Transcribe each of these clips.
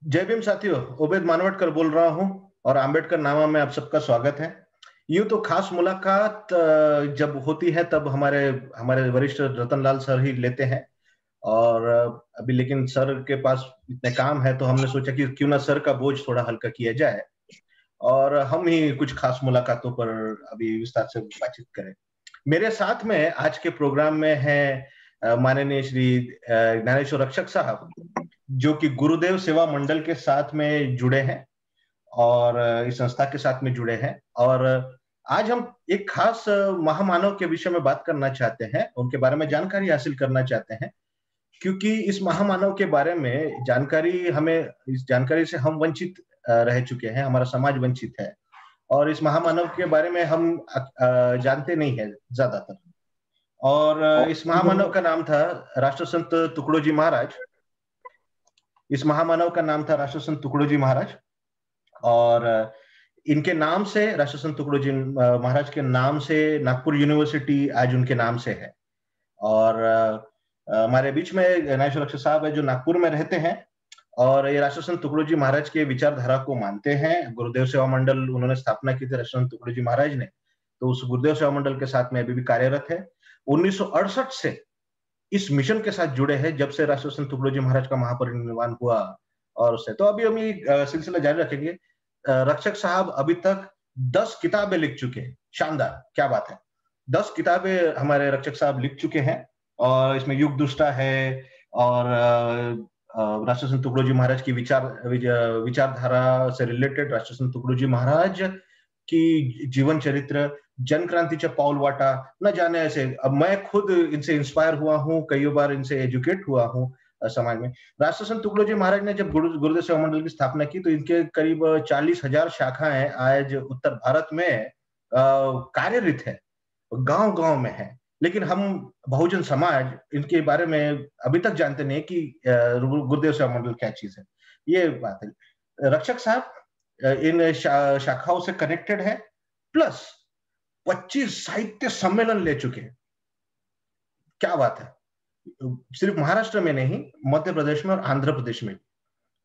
जय भीम साथियों, उबैद मानवटकर बोल रहा हूं और आम्बेडकर नामा में आप सबका स्वागत है। यूं तो खास मुलाकात जब होती है तब हमारे हमारे वरिष्ठ रतनलाल सर ही लेते हैं। और अभी लेकिन सर के पास इतने काम है तो हमने सोचा कि क्यों ना सर का बोझ थोड़ा हल्का किया जाए और हम ही कुछ खास मुलाकातों पर अभी विस्तार से बातचीत करें। मेरे साथ में आज के प्रोग्राम में है माननीय श्री ज्ञानेश्वर रक्षक साहब, जो कि गुरुदेव सेवा मंडल के साथ में जुड़े हैं और इस संस्था के साथ में जुड़े हैं। और आज हम एक खास महामानव के विषय में बात करना चाहते हैं, उनके बारे में जानकारी हासिल करना चाहते हैं, क्योंकि इस महामानव के बारे में जानकारी हमें इस जानकारी से हम वंचित रह चुके हैं, हमारा समाज वंचित है और इस महामानव के बारे में हम जानते नहीं है ज्यादातर। और इस महामानव का नाम था राष्ट्रसंत तुकडोजी महाराज। इस महामानव का नाम था राष्ट्रसंत तुकडोजी महाराज और इनके नाम से, राष्ट्रसंत तुकडोजी महाराज के नाम से नागपुर यूनिवर्सिटी आज उनके नाम से है। और हमारे बीच में ज्ञानेश्वर रक्षक साहब है जो नागपुर में रहते हैं और ये राष्ट्रसंत तुकडोजी महाराज के विचारधारा को मानते हैं। गुरुदेव सेवा मंडल उन्होंने स्थापना की थी राष्ट्रसंत तुकडोजी महाराज ने, तो उस गुरुदेव सेवा मंडल के साथ में अभी भी कार्यरत है। 1968 से इस मिशन के साथ जुड़े हैं, जब से राष्ट्रसंत तुकडोजी महाराज का महापरिनिर्वाण हुआ और उससे तो अभी हम ये सिलसिला जारी रखेंगे। रक्षक साहब अभी तक 10 किताबें लिख चुके हैं। शानदार, क्या बात है। 10 किताबें हमारे रक्षक साहब लिख चुके हैं और इसमें युग दुष्टा है और राष्ट्रसंत तुकडोजी महाराज की विचारधारा से रिलेटेड राष्ट्रसंत तुकडोजी महाराज की जीवन चरित्र, जन क्रांतीच्या पाऊल वाटा, न जाने ऐसे। अब मैं खुद इनसे इंस्पायर हुआ हूँ, कई बार इनसे एजुकेट हुआ हूँ समाज में। राष्ट्रसंत तुकडोजी महाराज ने जब गुरुदेव सेवा मंडल की स्थापना की तो इनके करीब 40,000 शाखाएं आज उत्तर भारत में कार्यरत है, गांव गांव में है। लेकिन हम बहुजन समाज इनके बारे में अभी तक जानते नहीं कि गुरुदेव सेवा मंडल क्या चीज है। ये बात है। रक्षक साहब इन शाखाओं से कनेक्टेड है, प्लस 25 साहित्य सम्मेलन ले चुके हैं। क्या बात है। सिर्फ महाराष्ट्र में नहीं, मध्य प्रदेश में और आंध्र प्रदेश में।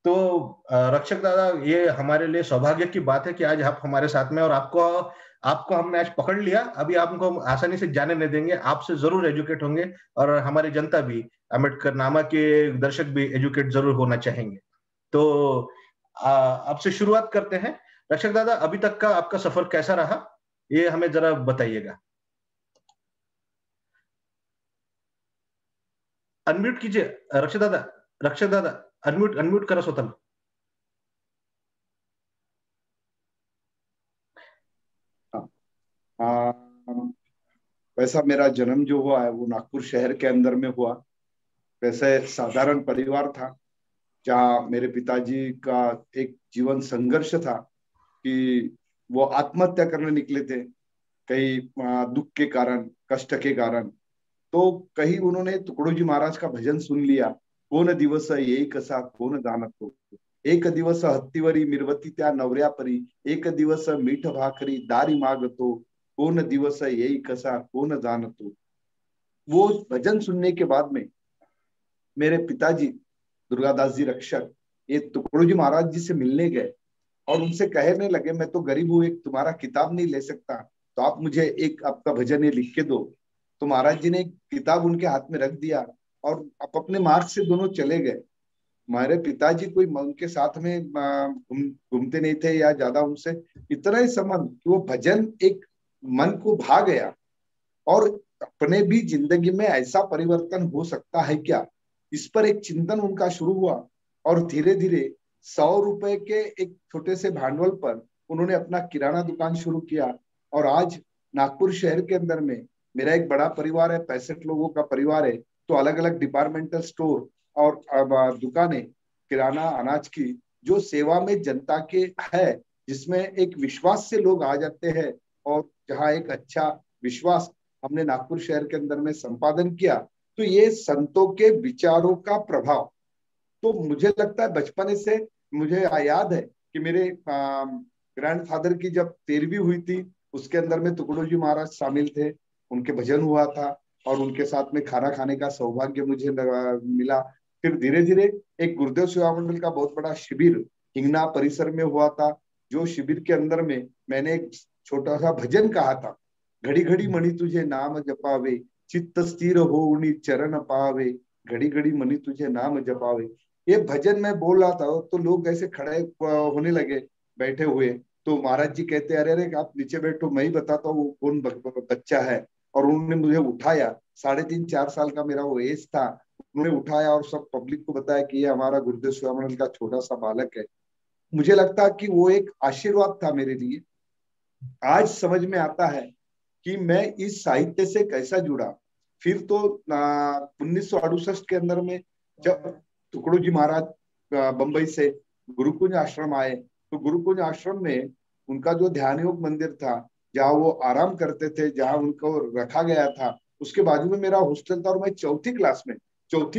तो रक्षक दादा, ये हमारे लिए सौभाग्य की बात है कि आज आप हमारे साथ में, और आपको हमने आज पकड़ लिया। अभी आपको आसानी से जाने नहीं देंगे, आपसे जरूर एजुकेट होंगे और हमारी जनता भी, अम्बेडकर नामा के दर्शक भी एजुकेट जरूर होना चाहेंगे। तो आपसे शुरुआत करते हैं। रक्षक दादा, अभी तक का आपका सफर कैसा रहा, ये हमें जरा बताइएगा। अनम्यूट कीजिए रक्षक दादा। रक्षक दादा, अनम्यूट करा स्वतः। वैसा मेरा जन्म जो हुआ है वो नागपुर शहर के अंदर में हुआ। वैसे साधारण परिवार था, जहाँ मेरे पिताजी का एक जीवन संघर्ष था कि वो आत्महत्या करने निकले थे, कई दुख के कारण, कष्ट के कारण। तो कहीं उन्होंने तुकडोजी महाराज का भजन सुन लिया, कोण दिवस येई कसा कोण जाणतो, एक दिवस हत्तीवरी मिरवती त्या नवऱ्या परी, एक दिवस मीठ भाकरी दारी मागतो, कोण दिवस येई कसा कोण जाणतो। वो भजन सुनने के बाद में मेरे पिताजी दुर्गादास जी रक्षक ये तुकडोजी महाराज जी से मिलने गए और उनसे कहने लगे, मैं तो गरीब हूँ, एक तुम्हारा किताब नहीं ले सकता, तो आप मुझे एक आपका भजन ये लिख के दो। तो महाराज जी ने एक किताब उनके हाथ में रख दिया और आप अपने मार्ग से दोनों चले गए। हमारे पिताजी कोई उनके साथ में घूमते नहीं थे या ज्यादा उनसे इतना ही संबंध कि वो भजन एक मन को भा गया और अपने भी जिंदगी में ऐसा परिवर्तन हो सकता है क्या, इस पर एक चिंतन उनका शुरू हुआ। और धीरे धीरे 100 रुपए के एक छोटे से भांडवल पर उन्होंने अपना किराना दुकान शुरू किया। और आज नागपुर शहर के अंदर में मेरा एक बड़ा परिवार है, 65 लोगों का परिवार है। तो अलग अलग डिपार्टमेंटल स्टोर और दुकानें किराना अनाज की जो सेवा में जनता के है, जिसमें एक विश्वास से लोग आ जाते हैं और जहाँ एक अच्छा विश्वास हमने नागपुर शहर के अंदर में संपादन किया। तो ये संतों के विचारों का प्रभाव, तो मुझे लगता है बचपन से मुझे याद है कि मेरे ग्रैंडफादर की जब 13वीं हुई थी, उसके अंदर में तुकडोजी महाराज शामिल थे, उनके भजन हुआ था और उनके साथ में खाना खाने का सौभाग्य मुझे मिला। फिर धीरे धीरे एक गुरुदेव सेवा मंडल का बहुत बड़ा शिविर हिंगना परिसर में हुआ था, जो शिविर के अंदर में मैंने एक छोटा सा भजन कहा था, घड़ी घड़ी मणि तुझे नाम जपावे, चित्त स्थिर होनी चरण पावे, घड़ी घड़ी मणि तुझे नाम जपावे। ये भजन मैं बोल रहा था तो लोग ऐसे खड़े होने लगे बैठे हुए। तो महाराज जी कहते अरे अरे आप नीचे बैठो, मैं ही बताता हूँ वो कौन बच्चा है। और उन्होंने मुझे उठाया, 3.5-4 साल का मेरा वो एज था। उन्होंने उठाया और सब पब्लिक को बताया कि ये हमारा गुरुदेव सेवा मंडल का छोटा सा बालक है। मुझे लगता कि वो एक आशीर्वाद था मेरे लिए। आज समझ में आता है कि मैं इस साहित्य से कैसा जुड़ा। फिर तो 1968 के अंदर में जब टुकड़ू जी महाराज बंबई से गुरुकुंज आश्रम आए, तो गुरुकुंज आश्रम में उनका जो ध्यान योग मंदिर था, जहाँ वो आराम करते थे, जहाँ उनको रखा गया था, उसके बाजू में मेरा हॉस्टल था। और मैं चौथी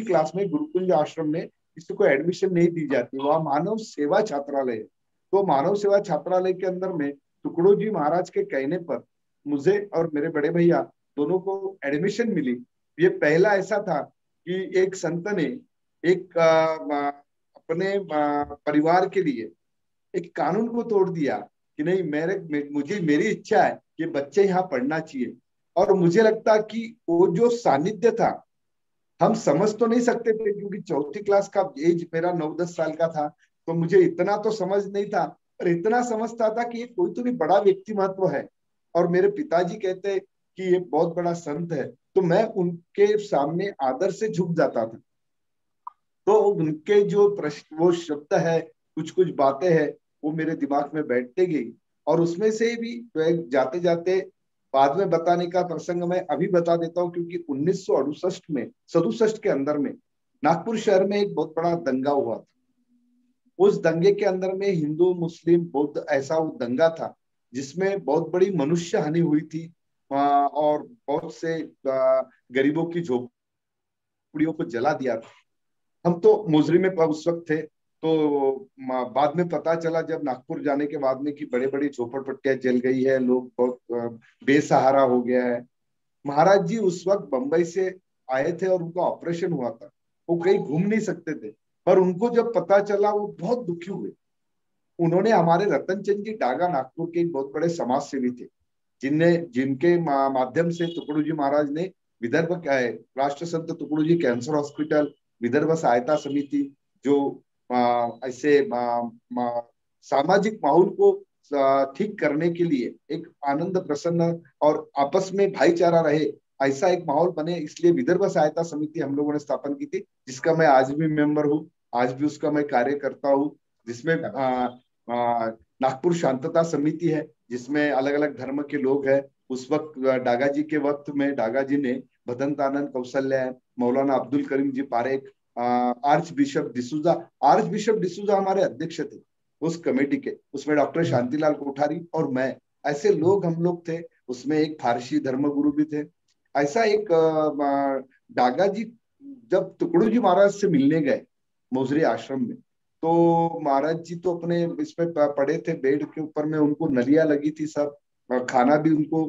क्लास में गुरुकुंज आश्रम में किसी को एडमिशन नहीं दी जाती, वहाँ मानव सेवा छात्रालय है। तो मानव सेवा छात्रालय के अंदर में टुकड़ू जी महाराज के कहने पर मुझे और मेरे बड़े भैया दोनों को एडमिशन मिली। ये पहला ऐसा था कि एक संत ने एक अपने परिवार के लिए एक कानून को तोड़ दिया कि नहीं, मुझे मेरी इच्छा है कि बच्चे यहाँ पढ़ना चाहिए। और मुझे लगता कि वो जो सानिध्य था, हम समझ तो नहीं सकते थे क्योंकि चौथी क्लास का एज मेरा 9-10 साल का था, तो मुझे इतना तो समझ नहीं था। पर इतना समझता था कि ये कोई तो भी बड़ा व्यक्ति महत्व है। और मेरे पिताजी कहते कि ये बहुत बड़ा संत है, तो मैं उनके सामने आदर से झुक जाता था। तो उनके जो प्रश्न वो शब्द है, कुछ कुछ बातें हैं, वो मेरे दिमाग में बैठते गई। और उसमें से भी जाते जाते बाद में बताने का प्रसंग मैं अभी बता देता हूँ, क्योंकि 1968 में 67 के अंदर में नागपुर शहर में एक बहुत बड़ा दंगा हुआ था। उस दंगे के अंदर में हिंदू मुस्लिम बौद्ध ऐसा वो दंगा था जिसमें बहुत बड़ी मनुष्य हानि हुई थी। और बहुत से गरीबों की झोपड़ियों को जला दिया था। हम तो मुजरिम में उस वक्त थे। तो बाद में पता चला जब नागपुर जाने के बाद में कि बड़े बड़ी झोपड़पट्टियां जल गई है, लोग बहुत बेसहारा हो गया है। महाराज जी उस वक्त बंबई से आए थे और उनका ऑपरेशन हुआ था, वो कहीं घूम नहीं सकते थे। पर उनको जब पता चला वो बहुत दुखी हुए। उन्होंने हमारे रतन चंद जी डागा, नागपुर के एक बहुत बड़े समाज सेवी थे, जिनके माध्यम से टुकड़ू जी महाराज ने विदर्भ राष्ट्र संत टुकड़ू जी कैंसर हॉस्पिटल, विदर्भ सहायता समिति, जो ऐसे सामाजिक माहौल को ठीक करने के लिए एक आनंद प्रसन्न और आपस में भाईचारा रहे, ऐसा एक माहौल बने, इसलिए विदर्भ सहायता समिति हम लोगों ने स्थापन की थी, जिसका मैं आज भी मेंबर हूँ। आज भी उसका मैं कार्य करता हूँ। जिसमें नागपुर शांतता समिति है, जिसमें अलग अलग धर्म के लोग हैं। उस वक्त डागा जी के वक्त में डागा जी ने भदंतानंद कौशल्या, मौलाना अब्दुल करीम जी पारेख, आर्च बिशप डिसूजा हमारे अध्यक्ष थे उस कमेटी के। उसमें डॉक्टर शांतिलाल कोठारी और मैं, ऐसे लोग हम लोग थे। उसमें एक फारसी धर्मगुरु भी थे। ऐसा एक डागा जी जब टुकड़ू जी महाराज से मिलने गए मोजरी आश्रम में, तो महाराज जी तो अपने इसमें पड़े थे बेड के ऊपर में, उनको नलियां लगी थी सब, खाना भी उनको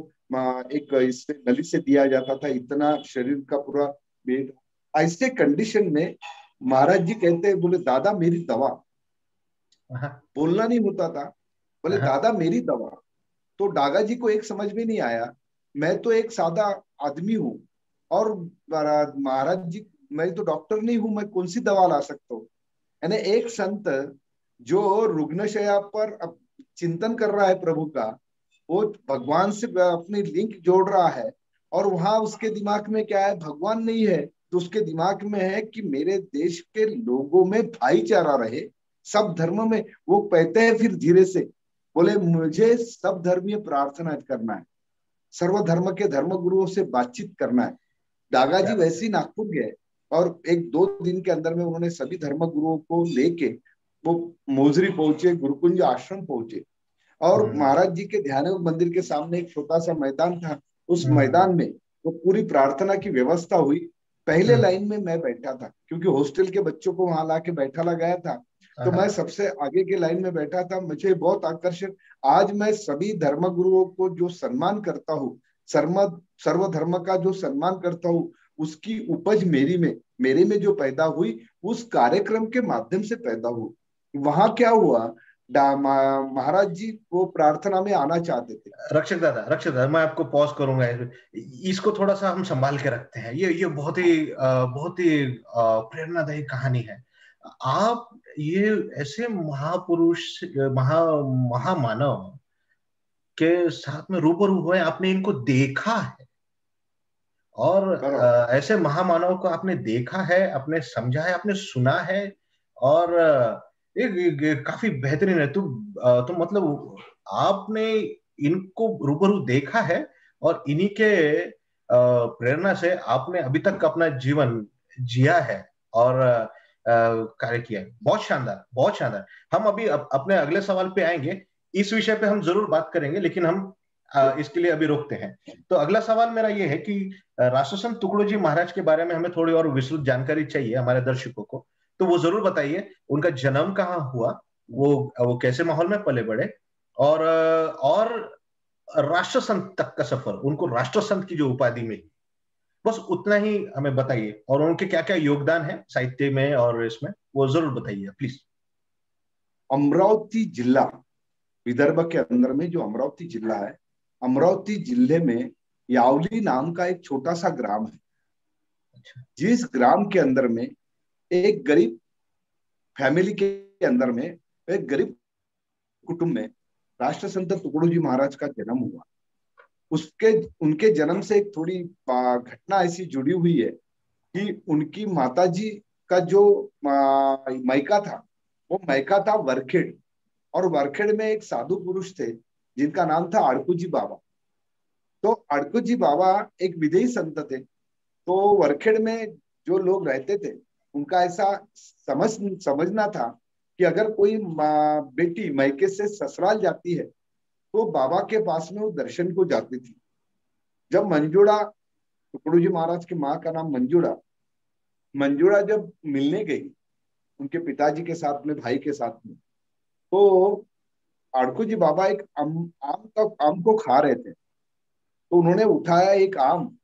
एक इससे नली से दिया जाता था, इतना शरीर का पूरा बेड। ऐसे कंडीशन में महाराज जी कहते बोले दादा मेरी दवा, बोलना नहीं होता था, बोले दादा मेरी दवा। तो डागा जी को एक समझ में नहीं आया, मैं तो एक सादा आदमी हूँ और महाराज जी मैं तो डॉक्टर नहीं हूं, मैं कौन सी दवा ला सकता हूँ। यानी एक संत जो रुग्णशया पर चिंतन कर रहा है प्रभु का, वो भगवान से अपनी लिंक जोड़ रहा है, और वहां उसके दिमाग में क्या है, भगवान नहीं है, तो उसके दिमाग में है कि मेरे देश के लोगों में भाईचारा रहे, सब धर्म में। वो कहते हैं फिर धीरे से बोले मुझे सब धर्मीय प्रार्थना करना है, सर्वधर्म के धर्म गुरुओं से बातचीत करना है। डागा जी वैसे ही नागपुर गए और 1-2 दिन के अंदर में उन्होंने सभी धर्म गुरुओं को लेके वो मोजरी पहुंचे, गुरुकुंज आश्रम पहुंचे। और महाराज जी के ध्यान मंदिर के सामने एक छोटा सा मैदान था, उस मैदान में वो पूरी प्रार्थना की व्यवस्था हुई। पहले लाइन में मैं बैठा था क्योंकि हॉस्टल के बच्चों को वहां लाके बैठा लगाया था, तो मैं सबसे आगे के लाइन में बैठा था। मुझे बहुत आकर्षण, आज मैं सभी धर्म गुरुओं को जो सम्मान करता हूँ, सर्वधर्म का जो सम्मान करता हूँ, उसकी उपज मेरे में जो पैदा हुई उस कार्यक्रम के माध्यम से पैदा हुई। वहां क्या हुआ, महाराज जी वो प्रार्थना में आना चाहते थे। रक्षक दादा, मैं आपको पॉज करूंगा। इसको थोड़ा सा हम संभाल के रखते हैं। ये बहुत ही प्रेरणादायी कहानी है। आप ये ऐसे महापुरुष, महामानव के साथ में रूबरू हुए, आपने इनको देखा है, और बराबर। ऐसे महामानव को आपने देखा है, आपने समझा है, आपने सुना है, और काफी बेहतरीन है। तो मतलब आपने इनको रूबरू देखा है, और इन्हीं के प्रेरणा से आपने अभी तक अपना जीवन जिया है और कार्य किया है। बहुत शानदार, बहुत शानदार। हम अभी अपने अगले सवाल पे आएंगे। इस विषय पे हम जरूर बात करेंगे, लेकिन हम इसके लिए अभी रोकते हैं। तो अगला सवाल मेरा ये है कि राष्ट्रसंत टुकड़ोजी महाराज के बारे में हमें थोड़ी और विस्तृत जानकारी चाहिए हमारे दर्शकों को। तो वो जरूर बताइए, उनका जन्म कहाँ हुआ, वो कैसे माहौल में पले बड़े, और राष्ट्रसंत तक का सफर, उनको राष्ट्रसंत की जो उपाधि मिली, बस उतना ही हमें बताइए। और उनके क्या क्या योगदान है साहित्य में और इसमें, वो जरूर बताइए प्लीज। अमरावती जिला, विदर्भ के अंदर में जो अमरावती जिला है, अमरावती जिले में यावली नाम का एक छोटा सा ग्राम है। जिस ग्राम के अंदर में एक गरीब फैमिली के अंदर में, एक गरीब कुटुंब में राष्ट्रसंत टुकड़ोजी महाराज का जन्म हुआ। उसके उनके जन्म से एक थोड़ी घटना ऐसी जुड़ी हुई है कि उनकी माताजी का जो मायका था, वो मायका था वरखेड़, और वरखेड़ में एक साधु पुरुष थे जिनका नाम था अड़कुजी बाबा। तो अड़कुजी बाबा एक विदेही संत थे। तो वरखेड़ में जो लोग रहते थे उनका ऐसा समझना था कि अगर कोई बेटी मायके से ससुराल जाती है तो बाबा के पास में वो दर्शन को जाती थी। जब मंजूड़ा, टुकड़ोजी महाराज की माँ का नाम मंजूड़ा जब मिलने गई उनके पिताजी के साथ में, भाई के साथ में, तो आड़कू जी बाबा एक आम को खा रहे थे। तो उन्होंने उठाया एक आम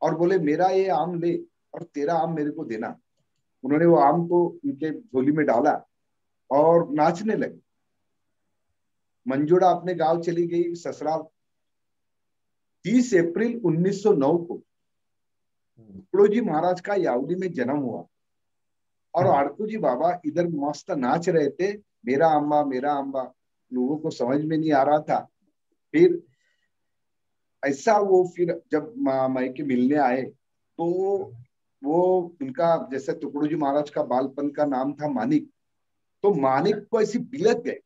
और बोले, मेरा ये आम ले और तेरा आम मेरे को देना। उन्होंने वो आम को उनके झोली में डाला और नाचने लगे। मंजूड़ा अपने गांव चली गई ससुराल। 30 अप्रैल 1909 को टुकड़ोजी महाराज का यावली में जन्म हुआ, और आड़कू जी बाबा इधर मस्त नाच रहे थे, मेरा अम्बा मेरा अम्बा। लोगों को समझ में नहीं आ रहा था। फिर ऐसा वो फिर जब मायके मिलने आए तो वो उनका, जैसे टुकड़ोजी महाराज का बालपन का नाम था मानिक, तो मानिक को ऐसी बिलक गए,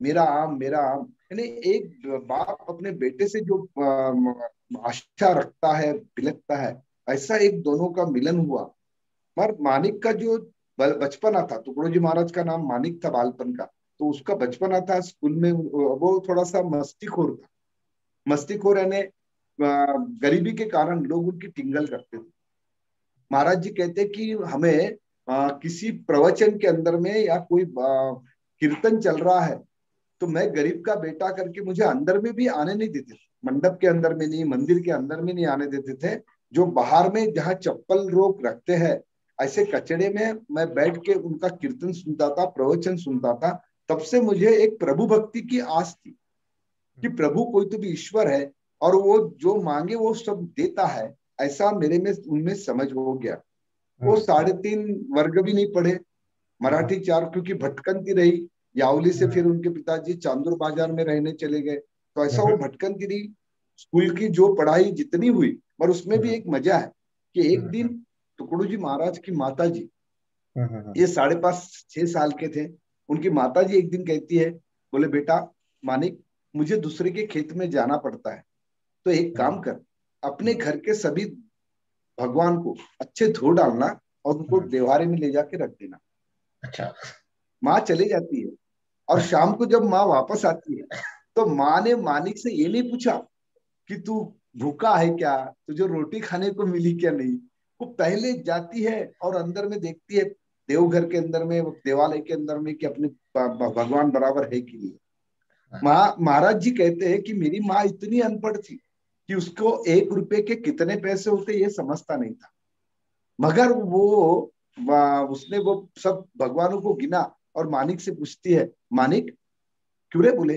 मेरा आम मेरा आम। यानी एक बाप अपने बेटे से जो आशा रखता है, बिलकता है, ऐसा एक दोनों का मिलन हुआ। पर मानिक का जो बचपना था, टुकड़ोजी महाराज का नाम मानिक था बालपन का, तो उसका बचपना था स्कूल में, वो थोड़ा सा मस्तीखोर था। मस्तीखोर यानी गरीबी के कारण लोग उनकी टिंगल करते थे। महाराज जी कहते कि हमें किसी प्रवचन के अंदर में या कोई कीर्तन चल रहा है तो मैं गरीब का बेटा करके मुझे अंदर में भी आने नहीं देते थे। मंडप के अंदर में नहीं, मंदिर के अंदर में नहीं आने देते थे। जो बाहर में जहाँ चप्पल रोक रखते हैं ऐसे कचड़े में मैं बैठ के उनका कीर्तन सुनता था, प्रवचन सुनता था। तब से मुझे एक प्रभु भक्ति की आस थी कि प्रभु कोई तो भी ईश्वर है और वो जो मांगे वो सब देता है, ऐसा मेरे में उनमें समझ हो गया। वो 3.5 वर्ग भी नहीं पढ़े, मराठी 4, क्योंकि भटकंती रही। यावली से फिर उनके पिताजी चांदूर बाजार में रहने चले गए, तो ऐसा वो भटकंती रही। स्कूल की जो पढ़ाई जितनी हुई, पर उसमें भी एक मजा है कि एक दिन टुकड़ोजी महाराज की माताजी, ये 5.5-6 साल के थे, उनकी माताजी एक दिन कहती है, बोले बेटा मानिक, मुझे दूसरे के खेत में जाना पड़ता है, तो एक काम कर, अपने घर के सभी भगवान को अच्छे धो डालना और उनको देवारे में ले जाके रख देना। अच्छा। माँ चली जाती है और शाम को जब माँ वापस आती है तो माँ ने मानिक से ये नहीं पूछा कि तू भूखा है क्या, तुझे रोटी खाने को मिली क्या नहीं। वो पहले जाती है और अंदर में देखती है देवघर के अंदर में, देवालय के अंदर में, कि अपने भगवान बराबर है कि नहीं। माँ, महाराज जी कहते हैं कि मेरी माँ इतनी अनपढ़ थी कि उसको 1 रुपए के कितने पैसे होते ये समझता नहीं था। मगर वो उसने वो सब भगवानों को गिना और मानिक से पूछती है, मानिक क्यों रे? बोले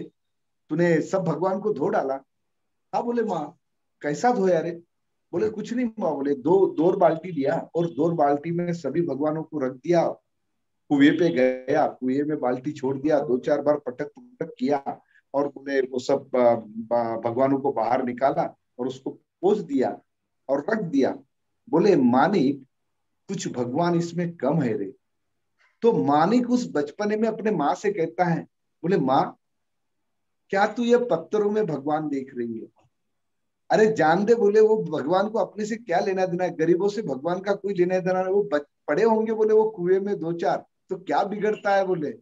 तूने सब भगवान को धो डाला? हाँ बोले माँ। कैसा धोया रे? बोले कुछ नहीं माँ। बोले दो दो बाल्टी लिया और 2 बाल्टी में सभी भगवानों को रख दिया, कुएं पे गया, कुएं में बाल्टी छोड़ दिया, 2-4 बार पटक पटक किया और बोले वो सब भगवानों को बाहर निकाला और उसको पोंछ दिया और रख दिया। बोले मानिक कुछ भगवान इसमें कम है रे। तो मानिक उस बचपने में अपने माँ से कहता है, बोले माँ क्या तू ये पत्थरों में भगवान देख रही है? अरे जान दे, बोले वो भगवान को अपने से क्या लेना देना है, गरीबों से भगवान का कोई लेना देना नहीं। वो पड़े होंगे बोले वो कुएं में 2-4, तो क्या बिगड़ता है? बोले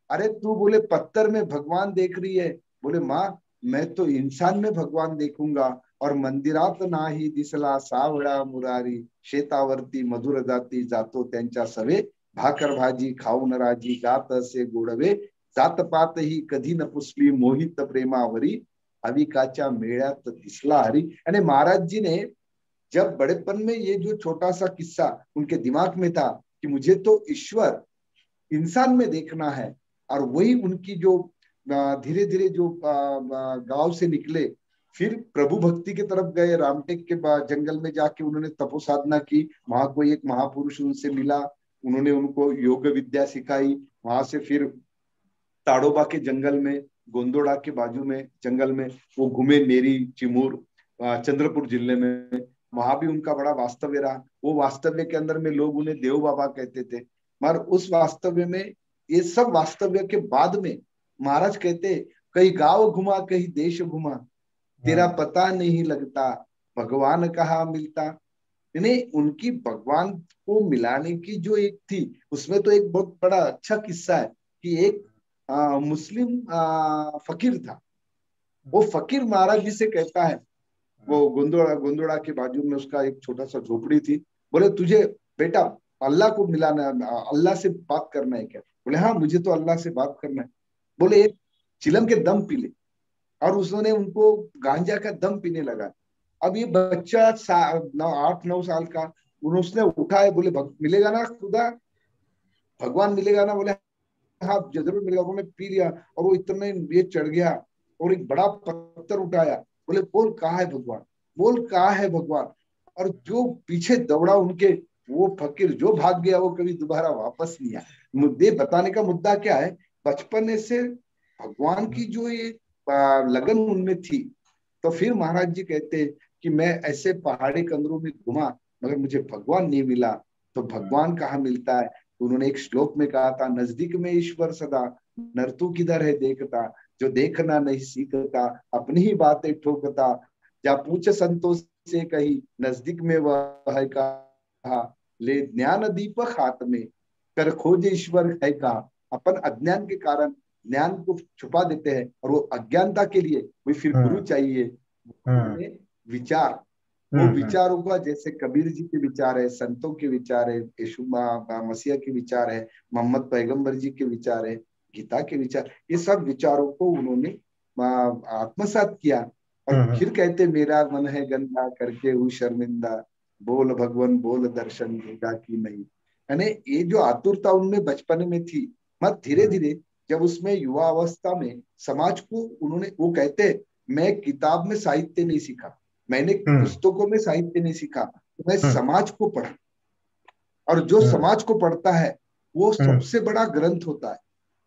अरे तू बोले पत्थर में भगवान देख रही है। बोले माँ मैं तो इंसान में भगवान देखूंगा। और मंदिरात नाही दिसला सावळा मुरारी, शेतावरती मधुर जाती जातो त्यांच्या सवे, भाकर भाजी खाऊन राजी गात असे गोडवे, जात पात ही कधी न पुसली मोहित प्रेमावरी, अविकाच्या मेळ्यात दिसला हरी। यानी महाराज जी ने जब बड़ेपन में ये जो छोटा सा किस्सा उनके दिमाग में था कि मुझे तो ईश्वर इंसान में देखना है, और वही उनकी जो धीरे धीरे जो गांव से निकले फिर प्रभु भक्ति की तरफ गए, रामटेक के जंगल में जाके उन्होंने तपो साधना की। वहां कोई एक महापुरुष उनसे मिला, उन्होंने उनको योग विद्या सिखाई। वहां से फिर ताड़ोबा के जंगल में, गोंदोड़ा के बाजू में जंगल में वो घूमे, नेरी चिमूर चंद्रपुर जिले में। वहां भी उनका बड़ा वास्तव्य रहा। वो वास्तव्य के अंदर में लोग उन्हें देव बाबा कहते थे। मगर उस वास्तव्य में, ये सब वास्तव्य के बाद में महाराज कहते, कहीं गांव घुमा कहीं देश घुमा, तेरा पता नहीं लगता भगवान कहाँ मिलता। यानी उनकी भगवान को मिलाने की जो एक थी, उसमें तो एक बहुत बड़ा अच्छा किस्सा है कि एक मुस्लिम फकीर था। वो फकीर महाराज जी से कहता है, वो गोंदोड़ा के बाजू में उसका एक छोटा सा झोपड़ी थी। बोले तुझे बेटा अल्लाह को मिलाना, अल्लाह से बात करना है क्या? बोले हाँ मुझे तो अल्लाह से बात करना है। बोले एक चिलम के दम पी ले। और उसने उनको गांजा का दम पीने लगा। अब ये बच्चा 8-9 साल का, उसने उठा है, बोले मिलेगा ना खुदा, भगवान मिलेगा ना? बोले हाँ जरूर मिलेगा। उन्होंने पी लिया और वो इतने ये चढ़ गया और एक बड़ा पत्थर उठाया। बोले बोल कहाँ है भगवान, बोल कहाँ है भगवान। और जो पीछे दौड़ा उनके, वो फकीर जो भाग गया वो कभी दोबारा वापस नहीं आया। मुद्दे बताने का मुद्दा क्या है, बचपन से भगवान की जो ये लगन उनमें थी। तो फिर महाराज जी कहते कि मैं ऐसे पहाड़ी कंदरों में घुमा मगर मुझे भगवान नहीं मिला, तो भगवान कहाँ मिलता है? तो उन्होंने एक श्लोक में कहा था, नजदीक में ईश्वर सदा, नरतू किधर है देखता, जो देखना नहीं सीखता अपनी ही बातें ठोकता, जा पूछ संतोष से कही नजदीक में वह है कहा, ले ज्ञान दीपक हाथ में कर खोज ईश्वर है कहा। अपन अज्ञान के कारण ज्ञान को छुपा देते हैं और वो अज्ञानता के लिए वही फिर गुरु चाहिए। विचार, वो विचारों का, जैसे कबीर जी के विचार है, संतों के विचार है, यीशु मसीह के विचार है, मोहम्मद पैगंबर जी के विचार है, गीता के विचार, ये सब विचारों को उन्होंने आत्मसात किया। और फिर कहते मेरा मन है गंदा करके वो शर्मिंदा, बोल भगवान बोल दर्शन देगा कि नहीं। यानी ये जो आतुरता उनमें बचपन में थी, मत धीरे धीरे जब उसमें युवा अवस्था में समाज को उन्होंने, वो कहते मैं किताब में साहित्य नहीं सीखा, मैंने पुस्तकों में साहित्य नहीं सीखा, तो मैं समाज को पढ़ा। और जो समाज को पढ़ता है वो सबसे बड़ा ग्रंथ होता है।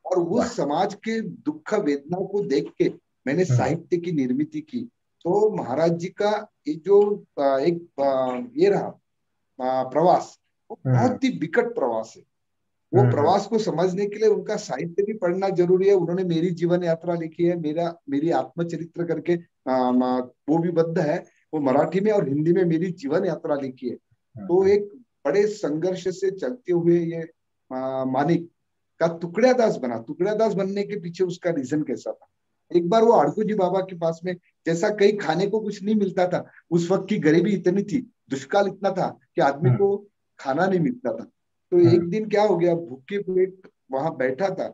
और उस समाज के दुख वेदनाओं को देख के मैंने साहित्य की निर्मित की। तो महाराज जी का ये जो एक ये रहा प्रवास, वो बहुत ही विकट प्रवास है। वो प्रवास को समझने के लिए उनका साहित्य भी पढ़ना जरूरी है। उन्होंने मेरी जीवन यात्रा लिखी है, मेरी आत्मचरित्र करके वो भी बद्ध है, वो मराठी में और हिंदी में मेरी जीवन यात्रा लिखी है। तो एक बड़े संघर्ष से चलते हुए ये मानिक का टुकड़ादास बना। टुकड़ादास बनने के पीछे उसका रीजन कैसा था? एक बार वो आड़कू जी बाबा के पास में, जैसा कहीं खाने को कुछ नहीं मिलता था, उस वक्त की गरीबी इतनी थी, दुष्काल इतना था कि आदमी को खाना नहीं मिलता था। तो एक दिन क्या हो गया, भूखे पेट वहां बैठा था।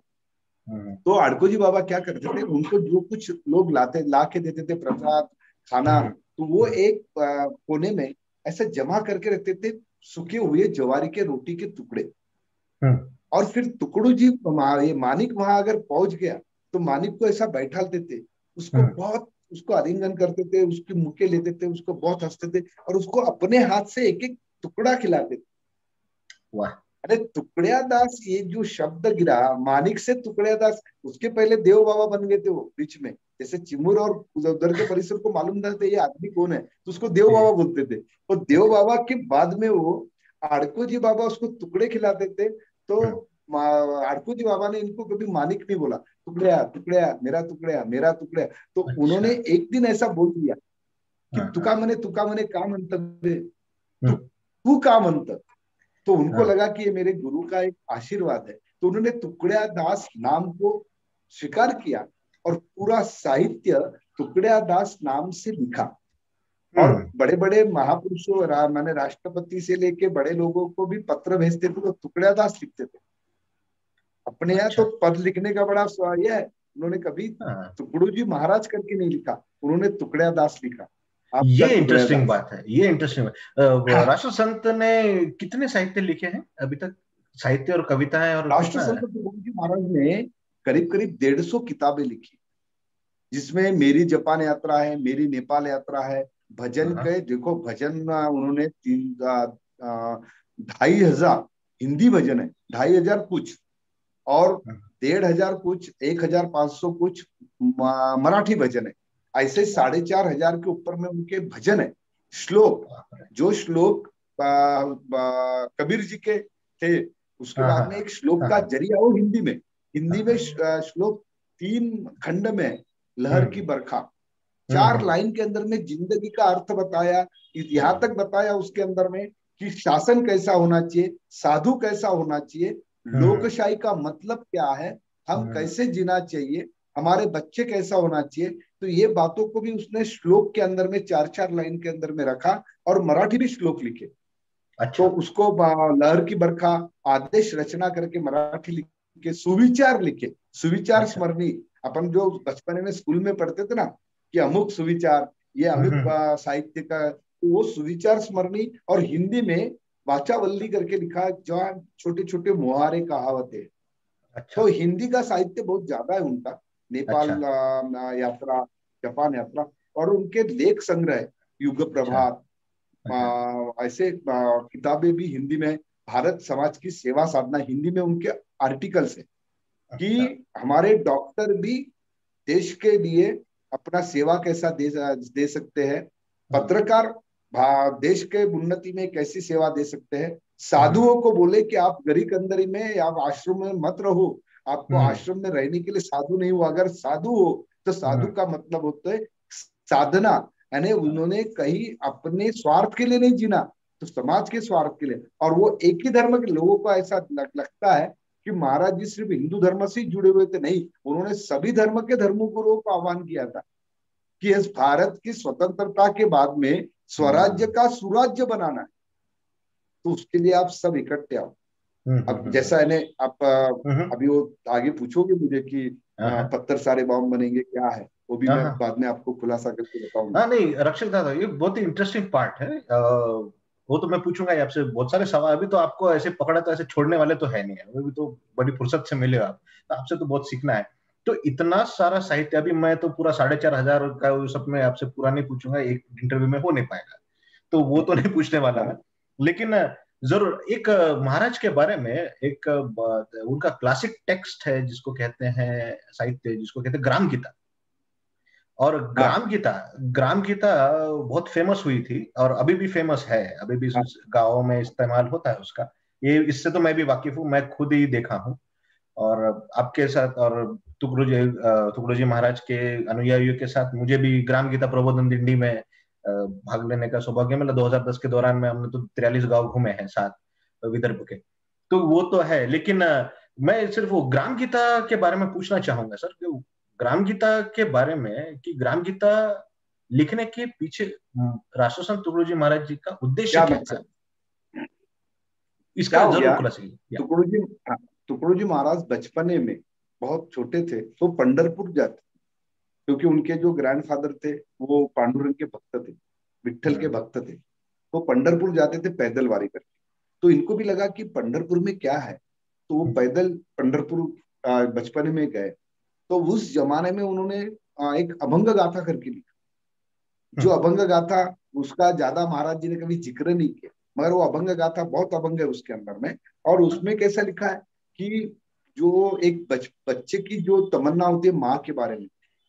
तो आड़को जी बाबा क्या करते थे, उनको जो कुछ लोग ला के देते थे, प्रसाद खाना, तो वो एक कोने में ऐसे जमा करके रखते थे सूखे हुए ज्वारी के रोटी के टुकड़े। और फिर टुकड़ू जी ये मानिक वहां अगर पहुंच गया तो मानिक को ऐसा बैठा देते, उसको बहुत, उसको आलिंगन करते थे, उसके मुक्के लेते थे, उसको बहुत हंसते थे और उसको अपने हाथ से एक एक टुकड़ा खिलाते थे। वाह। अरे टुकड़िया दास, ये जो शब्द गिरा मानिक से टुकड़िया दास, उसके पहले देव बाबा बन गए थे वो बीच में। जैसे चिमुर और उधर के परिसर को मालूम था ये आदमी कौन है, तो उसको देव बाबा बोलते थे। और देव बाबा के बाद में वो आड़को जी बाबा उसको टुकड़े खिलाते थे। तो आड़को जी बाबा ने इनको कभी मानिक नहीं बोला, टुकड़िया टुकड़िया मेरा टुकड़िया मेरा टुकड़िया। तो अच्छा। उन्होंने एक दिन ऐसा बोल दिया कि तुका मने का मंतव्य, तू का मंतव्य। तो उनको लगा कि ये मेरे गुरु का एक आशीर्वाद है, तो उन्होंने टुकड़िया दास नाम को स्वीकार किया और पूरा साहित्य टुकड़िया दास नाम से लिखा। और बड़े बड़े महापुरुषों माने राष्ट्रपति से लेके बड़े लोगों को भी पत्र भेजते थे तो टुकड़िया दास लिखते थे। अपने यहाँ अच्छा। तो पद लिखने का बड़ा ये है, उन्होंने कभी टुकड़ू जी महाराज करके नहीं लिखा, उन्होंने टुकड़िया दास लिखा। ये आपका टुकड़िया इंटरेस्टिंग दास। बात है, ये इंटरेस्टिंग है। राष्ट्र संत ने कितने साहित्य लिखे हैं अभी तक, साहित्य और कविताएं, और राष्ट्र कितना है? संत तुकडोजी जी महाराज ने करीब करीब 150 किताबें लिखी, जिसमें मेरी जापान यात्रा है, मेरी नेपाल यात्रा है, भजन के देखो भजन उन्होंने 2,500 हिंदी भजन है, 2,500 कुछ, और 1,500 कुछ, 1,500 कुछ मराठी भजन है। ऐसे 4,500 के ऊपर में उनके भजन है। श्लोक, जो श्लोक कबीर जी के थे, उसके बाद में एक श्लोक का जरिया हो हिंदी में श्लोक 3 खंड में, लहर की बरखा, 4 लाइन के अंदर में जिंदगी का अर्थ बताया, यहाँ तक बताया उसके अंदर में कि शासन कैसा होना चाहिए, साधु कैसा होना चाहिए, लोकशाही का मतलब क्या है, हम कैसे जीना चाहिए, हमारे बच्चे कैसा होना चाहिए। तो ये बातों को भी उसने श्लोक के अंदर में 4-4 लाइन के अंदर में रखा और मराठी भी श्लोक लिखे। अच्छा। तो उसको लहर की बरखा आदेश रचना करके मराठी लिखे, सुविचार लिखे, सुविचार स्मरणी। अपन जो बचपन में स्कूल में पढ़ते थे ना कि अमुक सुविचार, ये अमुक साहित्य का, तो वो सुविचार स्मरणी। और हिंदी में वाचावल्ली करके लिखा, जो छोटे छोटे मुहारे कहावतें। अच्छा। तो हिंदी का साहित्य बहुत ज्यादा है उनका। नेपाल अच्छा। यात्रा, जापान यात्रा, और उनके लेख संग्रह, युग अच्छा। प्रभात, ऐसे किताबें भी हिंदी में, भारत समाज की सेवा साधना, हिंदी में उनके आर्टिकल्स है अच्छा। कि हमारे डॉक्टर भी देश के लिए अपना सेवा कैसा दे सकते हैं, पत्रकार देश के उन्नति में कैसी सेवा दे सकते हैं। साधुओं को बोले कि आप गरी कंदरी में या आश्रम में मत रहो, आपको आश्रम में रहने के लिए साधु नहीं हो, अगर साधु हो तो साधु का मतलब होता है साधना, यानी उन्होंने कहीं अपने स्वार्थ के लिए नहीं जीना, तो समाज के स्वार्थ के लिए। और वो एक ही धर्म के लोगों को ऐसा लगता है कि महाराज जी सिर्फ हिंदू धर्म से ही जुड़े हुए थे, नहीं, उन्होंने सभी धर्म के धर्मगुरुओं को आह्वान किया था कि इस भारत की स्वतंत्रता के बाद में स्वराज्य का सुराज्य बनाना है, तो उसके लिए आप सब इकट्ठे आओ। अब जैसा है आप अभी वो आगे पूछोगे मुझे कि पत्थर सारे बॉम्ब बनेंगे क्या है, वो भी मैं बाद में आपको खुलासा करके बताऊंगा। हाँ नहीं रक्षक दादा, ये बहुत ही इंटरेस्टिंग पार्ट है। वो तो मैं पूछूंगा ही आपसे बहुत सारे सवाल। अभी तो आपको ऐसे पकड़ा तो ऐसे छोड़ने वाले तो है नहीं है, वो भी तो बड़ी फुर्सत से मिले आप, तो आपसे तो बहुत सीखना है। तो इतना सारा साहित्य, अभी मैं तो पूरा 4,500 का सब में आपसे पूरा नहीं पूछूंगा, एक इंटरव्यू में हो नहीं पाएगा, तो वो तो नहीं पूछने वाला मैं। लेकिन जरूर एक महाराज के बारे में एक उनका क्लासिक टेक्स्ट है जिसको कहते हैं साहित्य, जिसको कहते हैं ग्राम गीता। और ग्राम गीता बहुत फेमस हुई थी और अभी भी फेमस है, अभी भी गाँवों में इस्तेमाल होता है उसका। ये इससे तो मैं भी वाकिफ हूँ, मैं खुद ही देखा हूँ। और आपके साथ और तुकडोजी जी महाराज के अनुयायियों के साथ मुझे भी ग्राम गीता प्रबोधन दिंडी में भाग लेने का सौभाग्य मिला 2010 के दौरान में। हमने तो 43 गांव घूमे हैं साथ विदर्भ के, तो वो तो है। लेकिन मैं सिर्फ वो ग्राम गीता के बारे में पूछना चाहूंगा सर, ग्राम गीता के बारे में, कि ग्राम गीता लिखने के पीछे राष्ट्रसंत तुकडोजी महाराज जी का उद्देश्य क्या था, क्या इसका हो जरूर गया। खुलासा कीजिए। तुकडोजी महाराज बचपने में बहुत छोटे थे तो पंढरपुर जाते, क्योंकि उनके जो ग्रैंडफादर थे वो पांडुरंग के भक्त थे, विट्ठल के भक्त थे। तो पंढरपुर जाते थे पैदल वारी करके। तो इनको भी लगा कि पंढरपुर में क्या है, तो वो पैदल पंढरपुर बचपन में गए। तो उस जमाने में उन्होंने एक अभंग गाथा करके लिखा। जो अभंग गाथा, उसका ज्यादा महाराज जी ने कभी जिक्र नहीं किया, मगर वो अभंग गाथा बहुत अभंग है उसके अंदर में। और उसमें कैसा लिखा है कि जो एक बच्चे की जो तमन्ना होती है माँ के बारे में,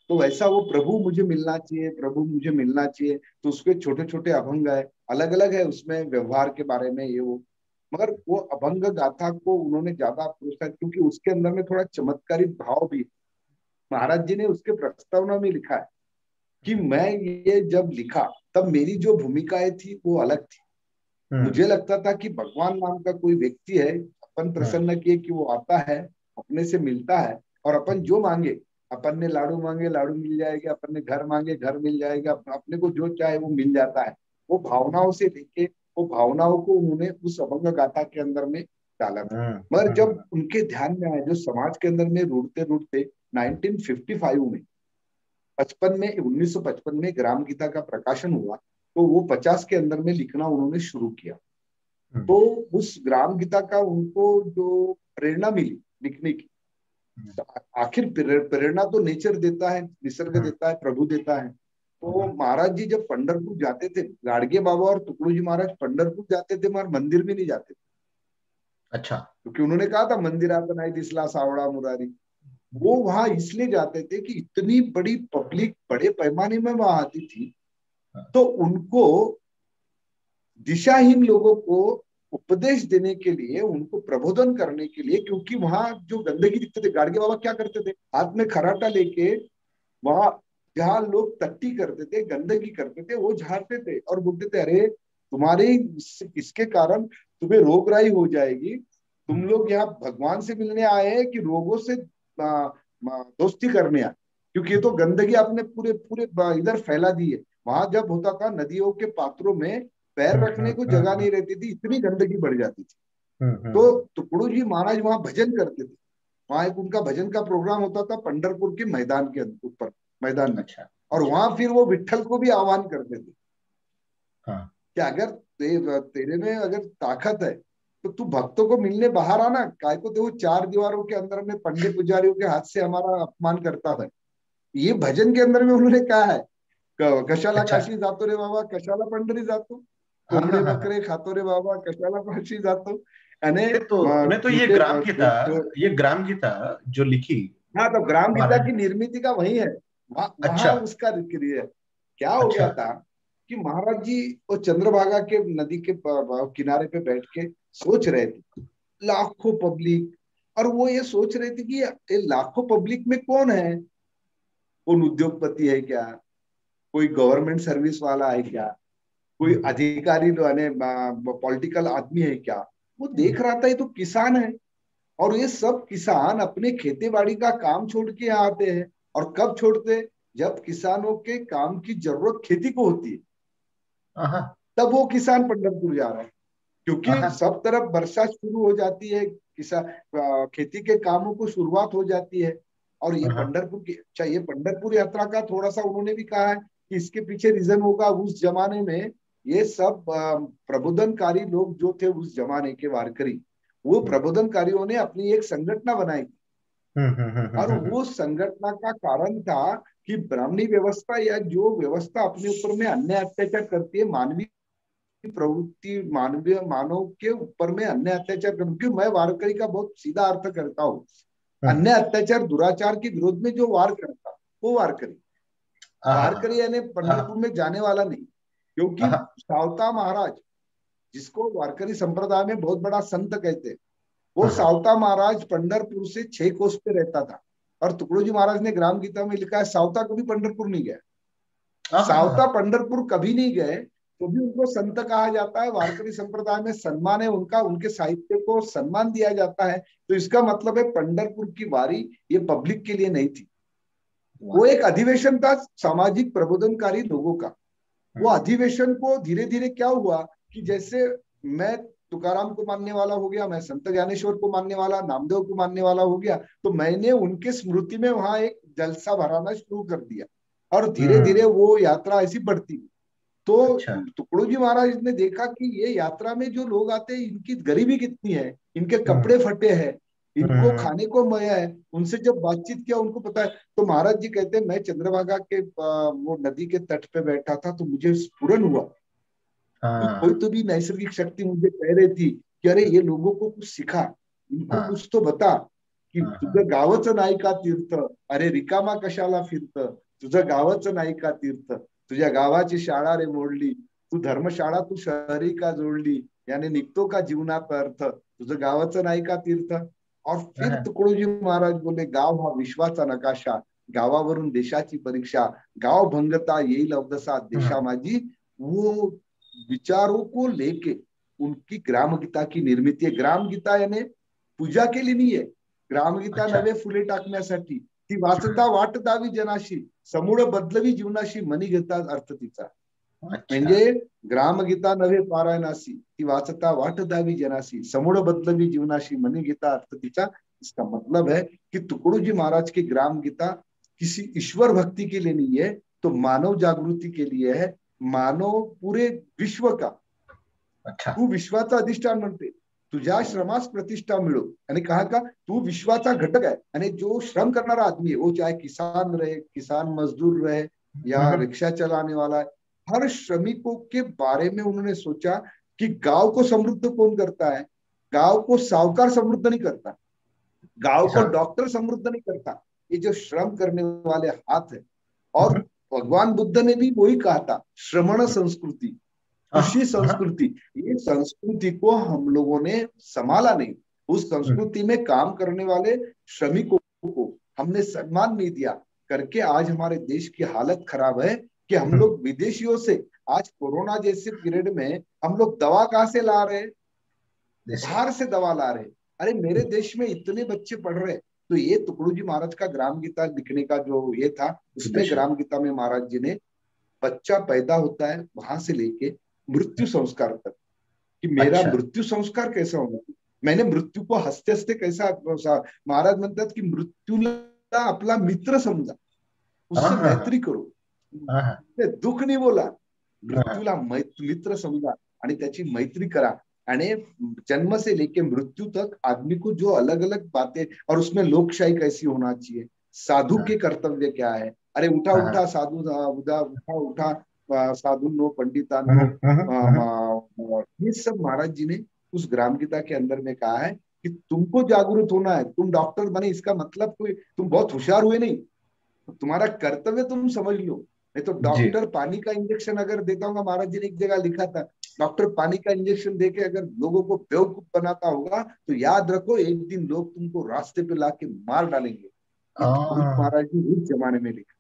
तो वैसा वो प्रभु मुझे मिलना चाहिए, प्रभु मुझे मिलना चाहिए। तो उसके छोटे छोटे अभंग है, अलग अलग है उसमें व्यवहार के बारे में ये वो। मगर वो अभंग गाथा को उन्होंने ज्यादा प्रोत्साहित, क्योंकि उसके अंदर में थोड़ा चमत्कारी भाव भी। महाराज जी ने उसके प्रस्तावना में लिखा है कि मैं ये जब लिखा तब मेरी जो भूमिकाएं थी वो अलग थी। मुझे लगता था कि भगवान नाम का कोई व्यक्ति है, अपन प्रसन्न किए कि वो आता है, अपने से मिलता है, और अपन जो मांगे, अपन ने लाडू मांगे लाडू मिल जाएगा, अपन ने घर मांगे घर मिल जाएगा, अपने को जो चाहे वो मिल जाता है। वो भावनाओं से लेके, वो भावनाओं को उन्होंने उस अभंग गाथा के अंदर में डाला था। मगर जब उनके ध्यान में आया, जो समाज के अंदर में रूढ़ते रूढ़ते 1955 में 1955 में ग्राम गीता का प्रकाशन हुआ, तो वो 50 के अंदर में लिखना उन्होंने शुरू किया। तो उस ग्राम गीता का उनको जो प्रेरणा मिली लिखने की, आखिर प्रेरणा तो नेचर देता है, निसर्ग देता है, प्रभु देता है। तो महाराज जी जब पंढरपुर जाते थे, गाडगे बाबा और तुकडोजी महाराज पंढरपुर जाते थे मगर मंदिर में नहीं जाते थे। अच्छा। क्योंकि उन्होंने कहा था मंदिरात नाही दिसला सावळा मुरारी। वो वहां इसलिए जाते थे कि इतनी बड़ी पब्लिक बड़े पैमाने में वहां आती थी, तो उनको दिशाहीन लोगों को उपदेश देने के लिए, उनको प्रबोधन करने के लिए, क्योंकि वहां जो गंदगी दिखते थे, गाडगे बाबा क्या करते थे, हाथ में खराटा लेके वहां जहां लोग टट्टी करते थे, गंदगी करते थे, वो झाड़ते थे और बोलते थे अरे तुम्हारे इसके कारण तुम्हें रोगराई हो जाएगी, तुम लोग यहाँ भगवान से मिलने आए हैं कि रोगों से दोस्ती करने आए, क्योंकि ये तो गंदगी आपने पूरे पूरे इधर फैला दी है। वहां जब होता था नदियों के पात्रों में पैर रखने को जगह नहीं रहती थी, इतनी गंदगी बढ़ जाती थी। तो टुकड़ू जी महाराज वहां भजन करते थे। वहां एक उनका भजन का प्रोग्राम होता था पंढरपुर के मैदान के ऊपर, मैदान में। अच्छा, और अच्छा। वहां फिर वो विट्ठल को भी आह्वान करते थे कि अगर तेरे में अगर ताकत है तो तू भक्तों को मिलने बाहर आना, काय को तो वो चार दीवारों के अंदर में पंडित पुजारियों के हाथ से हमारा अपमान करता था। ये भजन के अंदर में उन्होंने कहा है, कशाला अच्छा। काशी जातो रे बाबा, कशाला पंढरी जातो, कोंबडे बकरे खातो रे बाबा, कशाला काशी जातो। यानी तो ये ग्राम गीता जो लिखी। हाँ, तो ग्राम गीता की निर्मित का वही है, वहां अच्छा, उसका क्रिया क्या हो अच्छा। गया था कि महाराज जी वो चंद्रभागा के नदी के किनारे पे बैठ के सोच रहे थे, लाखों पब्लिक, और वो ये सोच रहे थे कि ये लाखों पब्लिक में कौन है, कौन उद्योगपति है क्या, कोई गवर्नमेंट सर्विस वाला है क्या, कोई अधिकारी पॉलिटिकल आदमी है क्या। वो देख रहा था ये तो किसान है, और ये सब किसान अपने खेती बाड़ी का काम छोड़ के यहाँ आते हैं। और कब छोड़ते, जब किसानों के काम की जरूरत खेती को होती है, तब वो किसान पंढरपुर जा रहा है, क्योंकि सब तरफ वर्षा शुरू हो जाती है, किसान खेती के कामों को शुरुआत हो जाती है। और ये पंढरपुर की, अच्छा ये पंढरपुर यात्रा का थोड़ा सा उन्होंने भी कहा है कि इसके पीछे रीजन होगा, उस जमाने में ये सब प्रबोधनकारी लोग जो थे उस जमाने के वारकरी, वो प्रबोधनकारियों ने अपनी एक संगठना बनाई और वो संगठना का कारण था कि ब्राह्मणी व्यवस्था या जो व्यवस्था अपने ऊपर में अन्याय अत्याचार करती है, मानवीय प्रवृत्ति, मानवीय मानव के ऊपर में अन्य अत्याचार कर, क्योंकि मैं वारकरी का बहुत सीधा अर्थ करता हूँ, अन्य अत्याचार दुराचार के विरोध में जो वार करता वो वारकरी। वारकरी यानी पंढरपुर में जाने वाला नहीं, क्योंकि सावता महाराज, जिसको वारकरी संप्रदाय में बहुत बड़ा संत कहते हैं, वो सावता महाराज पंढरपुर से 6 कोस पे रहता था। और तुकडोजी महाराज ने ग्राम गीता में लिखा है सावता कभी पंढरपुर नहीं गया, सावता पंढरपुर कभी नहीं गए, तो भी उनको संत कहा जाता है। वारकरी संप्रदाय में सम्मान है उनका, उनके साहित्य को सम्मान दिया जाता है। तो इसका मतलब है पंढरपुर की वारी ये पब्लिक के लिए नहीं थी, वो एक अधिवेशन था सामाजिक प्रबोधनकारी लोगों का। वो अधिवेशन को धीरे धीरे क्या हुआ कि जैसे मैं तुकाराम को मानने वाला हो गया, मैं संत ज्ञानेश्वर को मानने वाला, नामदेव को मानने वाला हो गया। तो मैंने उनके स्मृति में वहां एक जलसा भराना शुरू कर दिया और धीरे धीरे वो यात्रा ऐसी बढ़ती। तो अच्छा। टुकड़ू जी महाराज ने देखा कि ये यात्रा में जो लोग आते हैं इनकी गरीबी कितनी है, इनके कपड़े फटे हैं, इनको हम्म। खाने को मया है। उनसे जब बातचीत किया उनको पता है। तो महाराज जी कहते हैं मैं चंद्रभागा के वो नदी के तट पे बैठा था तो मुझे स्फुरन हुआ कि कोई हाँ तो भी नैसर्गिक शक्ति मुझे कह रही थी कि अरे ये लोगों को कुछ सिखा, इनको हाँ कुछ तो बता कि हाँ हाँ। तुझं गावचं नाही का तीर्थ, अरे रिकामा कशाला फिरत, तुझं गावचं नाही का तीर्थ, तुझ्या गावाची शाळा रे मोडली, तू धर्मशाळा तू शहरी का जोडली, याने निघतो का जीवनात अर्थ, तुझं गावाचं नाही का तीर्थ। और फिर हाँ, तुकडोजी महाराज बोले गाव हा विश्वाचा नकाशा, गावावरून देशाची परीक्षा, गाव भंगता येईल अवदसा देशा हाँ, माझी। वो विचारों को लेके उनकी ग्राम गीता की निर्मिती आहे। ग्राम गीता याने पूजा केली नाहीये, ग्राम गीता अच्छा। नवे फुले टाकण्यासाठी, ती वाचता वाट दावी जनाशी, समूळ बदलवी जीवनाशी, मनी घेता अर्थ तिचा। अच्छा। म्हणजे ग्रामगीता नव्हे पारायणासी, ती वाचता वाट दावी जनासी, समूळ बदलवी जीवनाशी, मनी घेता अर्थ तिचा। इसका मतलब है कि तुकडो जी महाराज की ग्राम गीता किसी ईश्वर भक्ति के लिए नहीं है, तो मानव जागृति के लिए है। मानव पूरे विश्व का, अच्छा। तू विश्वाचा अधिष्ठान म्हणते, तुझ्या श्रमास प्रतिष्ठा मिळो। आणि कहा का तू विश्वाचा घटक आहे, आणि जो श्रम करणारा आदमी है वो चाहे किसान रहे, किसान मजदूर रहे या रिक्शा चलाने वाला है, हर श्रमिकों के बारे में उन्होंने सोचा कि गांव को समृद्ध कौन करता है। गांव को साहूकार समृद्ध नहीं करता, गांव को किसान। डॉक्टर समृद्ध नहीं करता, ये जो श्रम करने वाले हाथ है। और भगवान बुद्ध ने भी वही कहा था, श्रमण संस्कृति, कृषि संस्कृति, ये संस्कृति को हम लोगों ने संभाला नहीं। उस संस्कृति में काम करने वाले श्रमिकों को हमने सम्मान नहीं दिया करके आज हमारे देश की हालत खराब है कि हम लोग विदेशियों से, आज कोरोना जैसे पीरियड में हम लोग दवा कहां से ला रहे हैं, बाहर से दवा ला रहे। अरे मेरे देश में इतने बच्चे पढ़ रहे। तो ये तुकडो जी महाराज का ग्राम गीता लिखने का जो ये था, उसमें ग्राम गीता में महाराज जी ने बच्चा पैदा होता है वहां से लेके मृत्यु संस्कार तक, कि मेरा मृत्यु संस्कार कैसा होना, मैंने मृत्यू को हंसते हंसते कैसा, महाराज म्हणतात की मृत्यूला आपला मित्र समजा, उससे मैत्री करो, दुःख नाही बोला, मृत्यूला मित्र समझा आणि त्याची मैत्री करा। आणि जन्म से लेके मृत्यु तक आदमी को जो अलग अलग बातें, और उसमें लोकशाही कैसी होना चाहिए, साधु के कर्तव्य क्या है, अरे उठा उठा साधु, उठा उठा साधुनो पंडितानो, ये सब महाराज जी ने उस ग्राम गीता के अंदर में कहा है कि तुमको जागरूक होना है। तुम डॉक्टर बने इसका मतलब कोई तुम बहुत होशियार हुए नहीं, तुम्हारा कर्तव्य तुम समझ लो। नहीं तो डॉक्टर पानी का इंजेक्शन अगर देता होगा, महाराज जी ने एक जगह लिखा था, डॉक्टर पानी का इंजेक्शन देके अगर लोगों को बेवकूफ बनाता होगा तो याद रखो एक दिन लोग तुमको रास्ते पे लाके मार डालेंगे। महाराज जी उस जमाने में लिखा।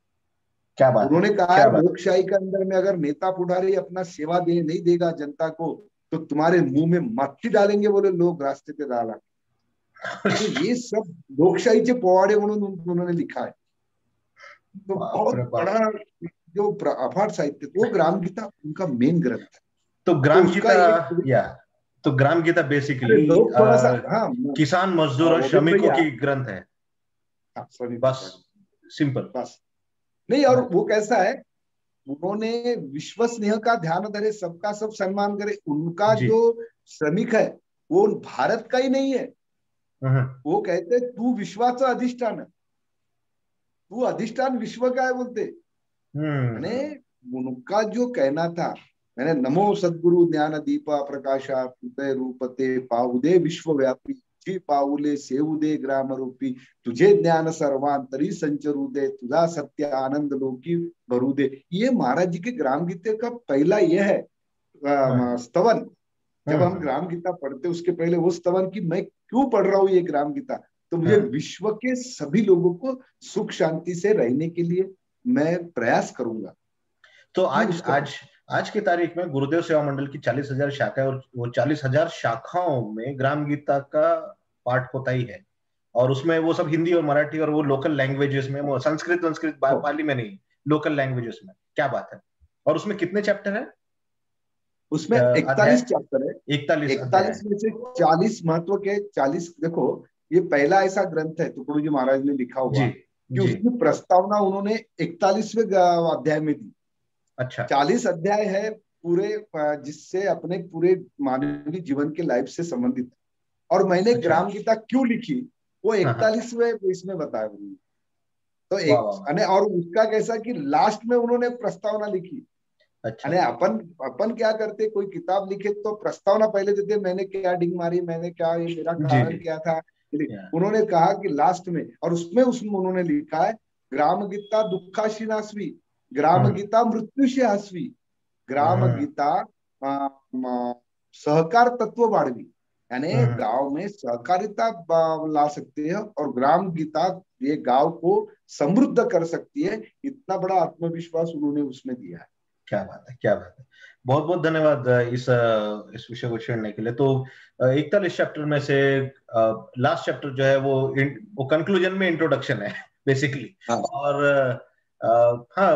क्या बात उन्होंने कहा है लोकशाही के अंदर में अगर नेता पुढारी अपना सेवा दे नहीं देगा जनता को तो तुम्हारे मुंह में मक्खी डालेंगे बोले लोग रास्ते पे डाला। तो ये सब लोकशाही के पोवाड़े उन्होंने लिखा है। तो बहुत बड़ा जो अपार साहित्य, वो ग्राम गीता उनका मेन ग्रंथ है। तो ग्राम गीता, तो ग्राम गीता बेसिकली किसान मजदूर और श्रमिकों की ग्रंथ है, बस सिंपल बस नहीं। और वो कैसा है, उन्होंने विश्व स्नेह का ध्यान धरे, सबका सब सम्मान करे। उनका जो श्रमिक है वो भारत का ही नहीं है, वो कहते तू विश्वाचा अधिष्ठान है, तू अधिष्ठान विश्व का है बोलते। उनका जो कहना था, मैंने नमो सद्गुरु ज्ञान दीपा प्रकाशा हृदय रूपते पाऊदे विश्वव्यापी, जी पाऊले सेवुदे ग्राम रूपी, तुझे ज्ञान सर्वांतरी संचरू दे, तुझा सत्य आनंद लोकी भरू दे। ये महाराज जी के ग्राम गीते का पहला यह है स्तवन। जब हम ग्राम गीता पढ़ते उसके पहले वो स्तवन की मैं क्यों पढ़ रहा हूँ ये ग्राम गीता, तो मुझे विश्व के सभी लोगों को सुख शांति से रहने के लिए मैं प्रयास करूंगा। तो आज की तारीख में गुरुदेव सेवा मंडल की 40,000 शाखाएं, और वो 40,000 शाखाओं में ग्राम गीता का पाठ होता ही है, और उसमें वो सब हिंदी और मराठी और वो लोकल लैंग्वेजेस में, वो संस्कृत पाली में नहीं, लोकल लैंग्वेजेस में। क्या बात है। और उसमें कितने चैप्टर है? उसमें 41 चैप्टर है। 41 41 में से 40 महत्व के 40, देखो ये पहला ऐसा ग्रंथ है तुकडो जी महाराज ने लिखा हुआ जी कि जी। उसकी प्रस्तावना उन्होंने 41वें अध्याय में दी। अच्छा 40 अध्याय है पूरे, जिससे अपने पूरे मानवीय जीवन के लाइफ से संबंधित। और मैंने अच्छा। ग्राम गीता क्यों लिखी वो हाँ हाँ। 41वें इसमें बताया उन्होंने। तो वाह एक वाह वाह। और उसका कैसा कि लास्ट में उन्होंने प्रस्तावना लिखी। अच्छा अने अपन अपन क्या करते, कोई किताब लिखे तो प्रस्तावना पहले देते, मैंने क्या डिंग मारी, मैंने क्या, ये मेरा जी कारण जी। क्या था। या, उन्होंने कहा कि लास्ट में, और उसमें उन्होंने लिखा है ग्राम गीता दुखाशी नासवी, ग्राम हम्म गीता मृत्यु से हसवी, ग्राम हम्म गीता सहकार तत्व बाढ़वी, यानी हम्म। गांव में सहकारिता ला सकते हैं और ग्राम गीता ये गांव को समृद्ध कर सकती है। इतना बड़ा आत्मविश्वास उन्होंने उसमें दिया है। क्या बात है, क्या बात है। बहुत बहुत धन्यवाद इस विषय को छेड़ने के लिए। तो 41 चैप्टर में से लास्ट चैप्टर जो है वो कंक्लूजन में इंट्रोडक्शन है बेसिकली। हाँ और हाँ,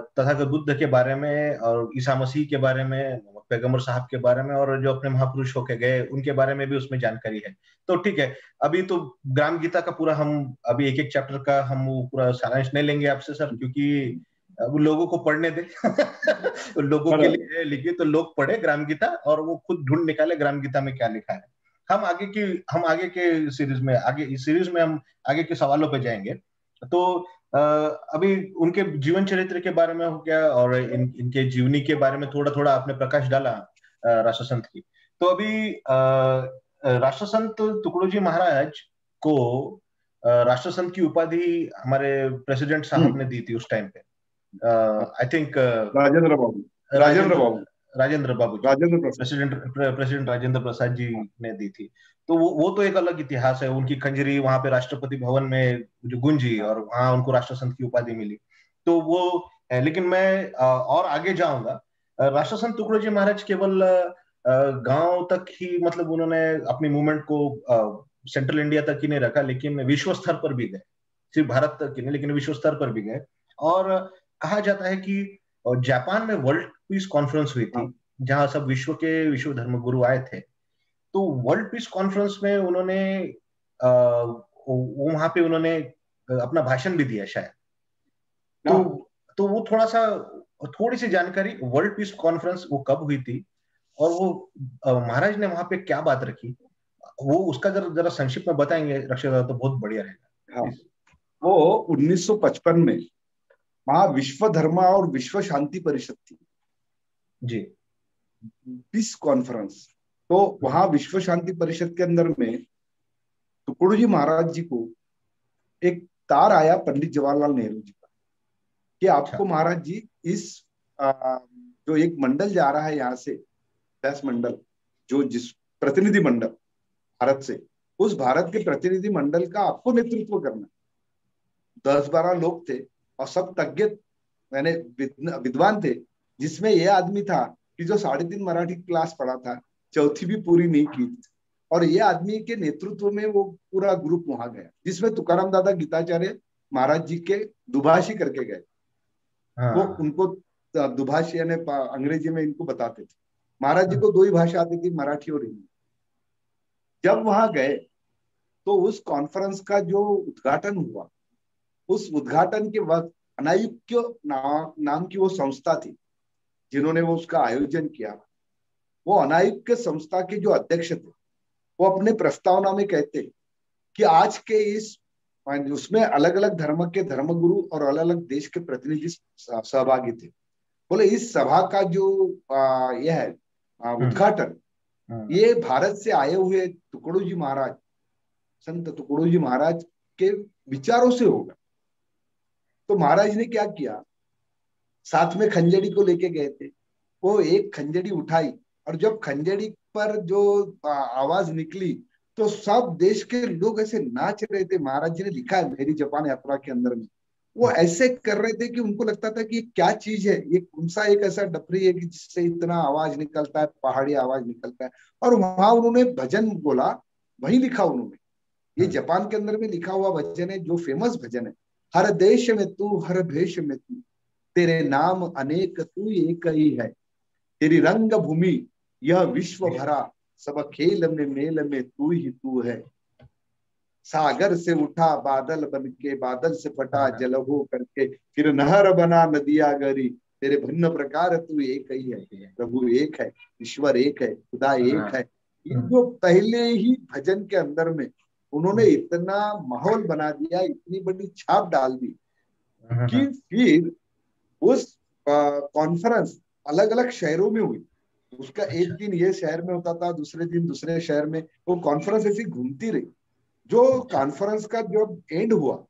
तथागत बुद्ध के बारे में और ईसा मसीह के बारे में, पैगंबर साहब के बारे में, और जो अपने महापुरुष होके गए उनके बारे में भी उसमें जानकारी है। तो ठीक है, अभी तो ग्राम गीता का पूरा हम अभी एक एक चैप्टर का हम वो पूरा सारांश नहीं लेंगे आपसे सर, क्योंकि अब लोगों को पढ़ने दे लोगों के लिए लिखी तो लोग पढ़े ग्राम गीता और वो खुद ढूंढ निकाले ग्राम गीता में क्या लिखा है। हम आगे के सीरीज में, आगे इस सीरीज में हम आगे के सवालों पे जाएंगे। तो अभी उनके जीवन चरित्र के बारे में हो गया और इनके जीवनी के बारे में थोड़ा थोड़ा आपने प्रकाश डाला राष्ट्रसंत की। तो अभी राष्ट्रसंत तुकडो जी महाराज को राष्ट्रसंत की उपाधि हमारे प्रेसिडेंट साहब ने दी थी उस टाइम पे। I think Rajendra Babu, Rajendra Rajendra Babu, Rajendra Babu ji, Rajendra Prasad. President Rajendra Prasad ji ने दी थी। तो वो तो एक अलग इतिहास है। उनकी खंजरी वहां पे राष्ट्रपति भवन में जो गूंजी और वहां उनको राष्ट्रसंत की उपाधि मिली, तो वो है। लेकिन मैं और आगे जाऊंगा। राष्ट्रसंत तुकडो जी महाराज केवल गांव तक ही, मतलब उन्होंने अपनी मूवमेंट को सेंट्रल इंडिया तक ही नहीं रखा, लेकिन विश्व स्तर पर भी गए। सिर्फ भारत तक ही नहीं, लेकिन विश्व स्तर पर भी गए। और कहा जाता है कि जापान में वर्ल्ड पीस कॉन्फ्रेंस हुई थी, जहां सब विश्व धर्म गुरु आए थे। तो वर्ल्ड पीस कॉन्फ्रेंस में उन्होंने वहां पे उन्होंने अपना भाषण भी दिया शायद। तो वो थोड़ी सी जानकारी, वर्ल्ड पीस कॉन्फ्रेंस वो कब हुई थी और वो महाराज ने वहां पे क्या बात रखी, वो उसका जरा जरा संक्षिप्त में बताएंगे रक्षा दादा, तो बहुत बढ़िया रहेगा। हाँ, वो 1955 में वहां विश्व धर्म और विश्व शांति परिषद थी जी, पीस कॉन्फ्रेंस। तो वहां विश्व शांति परिषद के अंदर में तुकडो जी महाराज जी को एक तार आया पंडित जवाहरलाल नेहरू जी का कि आपको महाराज जी इस जो एक मंडल जा रहा है यहाँ से, 10 मंडल, जो जिस प्रतिनिधि मंडल भारत से, उस भारत के प्रतिनिधि मंडल का आपको नेतृत्व करना। 10-12 लोग थे और सब तज्ञ मैंने विद्वान थे, जिसमें यह आदमी था कि जो 3.5 मराठी क्लास पढ़ा था, 4थी भी पूरी नहीं की थी। और ये आदमी के नेतृत्व में वो पूरा ग्रुप वहां गया, जिसमें तुकाराम दादा गीताचार्य महाराज जी के दुभाषी करके गए। वो उनको दुभाषी यानी अंग्रेजी में इनको बताते थे। महाराज जी को 2 ही भाषा आती थी, मराठी और हिंदी। जब वहां गए तो उस कॉन्फ्रेंस का जो उद्घाटन हुआ, उस उद्घाटन के वक्त अनायुक्य नाम की वो संस्था थी जिन्होंने वो उसका आयोजन किया। वो अनायुक्य संस्था के जो अध्यक्ष थे, वो अपने प्रस्तावना में कहते कि आज के इस उसमें अलग अलग धर्म के धर्मगुरु और अलग अलग देश के प्रतिनिधि सहभागी थे। बोले इस सभा का जो यह है उद्घाटन, ये भारत से आए हुए तुकडो जी महाराज, संत तुकडो जी महाराज के विचारों से होगा। तो महाराज ने क्या किया, साथ में खंजड़ी को लेके गए थे। वो एक खंजड़ी उठाई और जब खंजड़ी पर जो आवाज निकली तो सब देश के लोग ऐसे नाच रहे थे। महाराज जी ने लिखा है मेरी जापान यात्रा के अंदर में, वो ऐसे कर रहे थे कि उनको लगता था कि ये क्या चीज है, ये कौन सा एक ऐसा डफरी है कि जिससे इतना आवाज निकलता है, पहाड़ी आवाज निकलता है। और वहां उन्होंने भजन बोला, वही लिखा उन्होंने। ये जापान के अंदर में लिखा हुआ भजन है, जो फेमस भजन है, हर देश में तू हर भेष में तू, तेरे नाम अनेक तू एक ही है। तेरी रंग भूमि यह विश्व भरा, सब खेल में मेल में तू ही तू है। सागर से उठा बादल बन के, बादल से फटा जल हो करके, फिर नहर बना नदिया गरी, तेरे भिन्न प्रकार तू एक ही है, प्रभु एक है, ईश्वर एक है, खुदा एक है। ये जो पहले ही भजन के अंदर में उन्होंने इतना माहौल बना दिया, इतनी बड़ी छाप डाल दी कि फिर उस कॉन्फ्रेंस अलग अलग शहरों में हुई। उसका एक दिन ये शहर में होता था, दूसरे दिन दूसरे शहर में, वो कॉन्फ्रेंस ऐसी घूमती रही। जो कॉन्फ्रेंस का जो एंड हुआ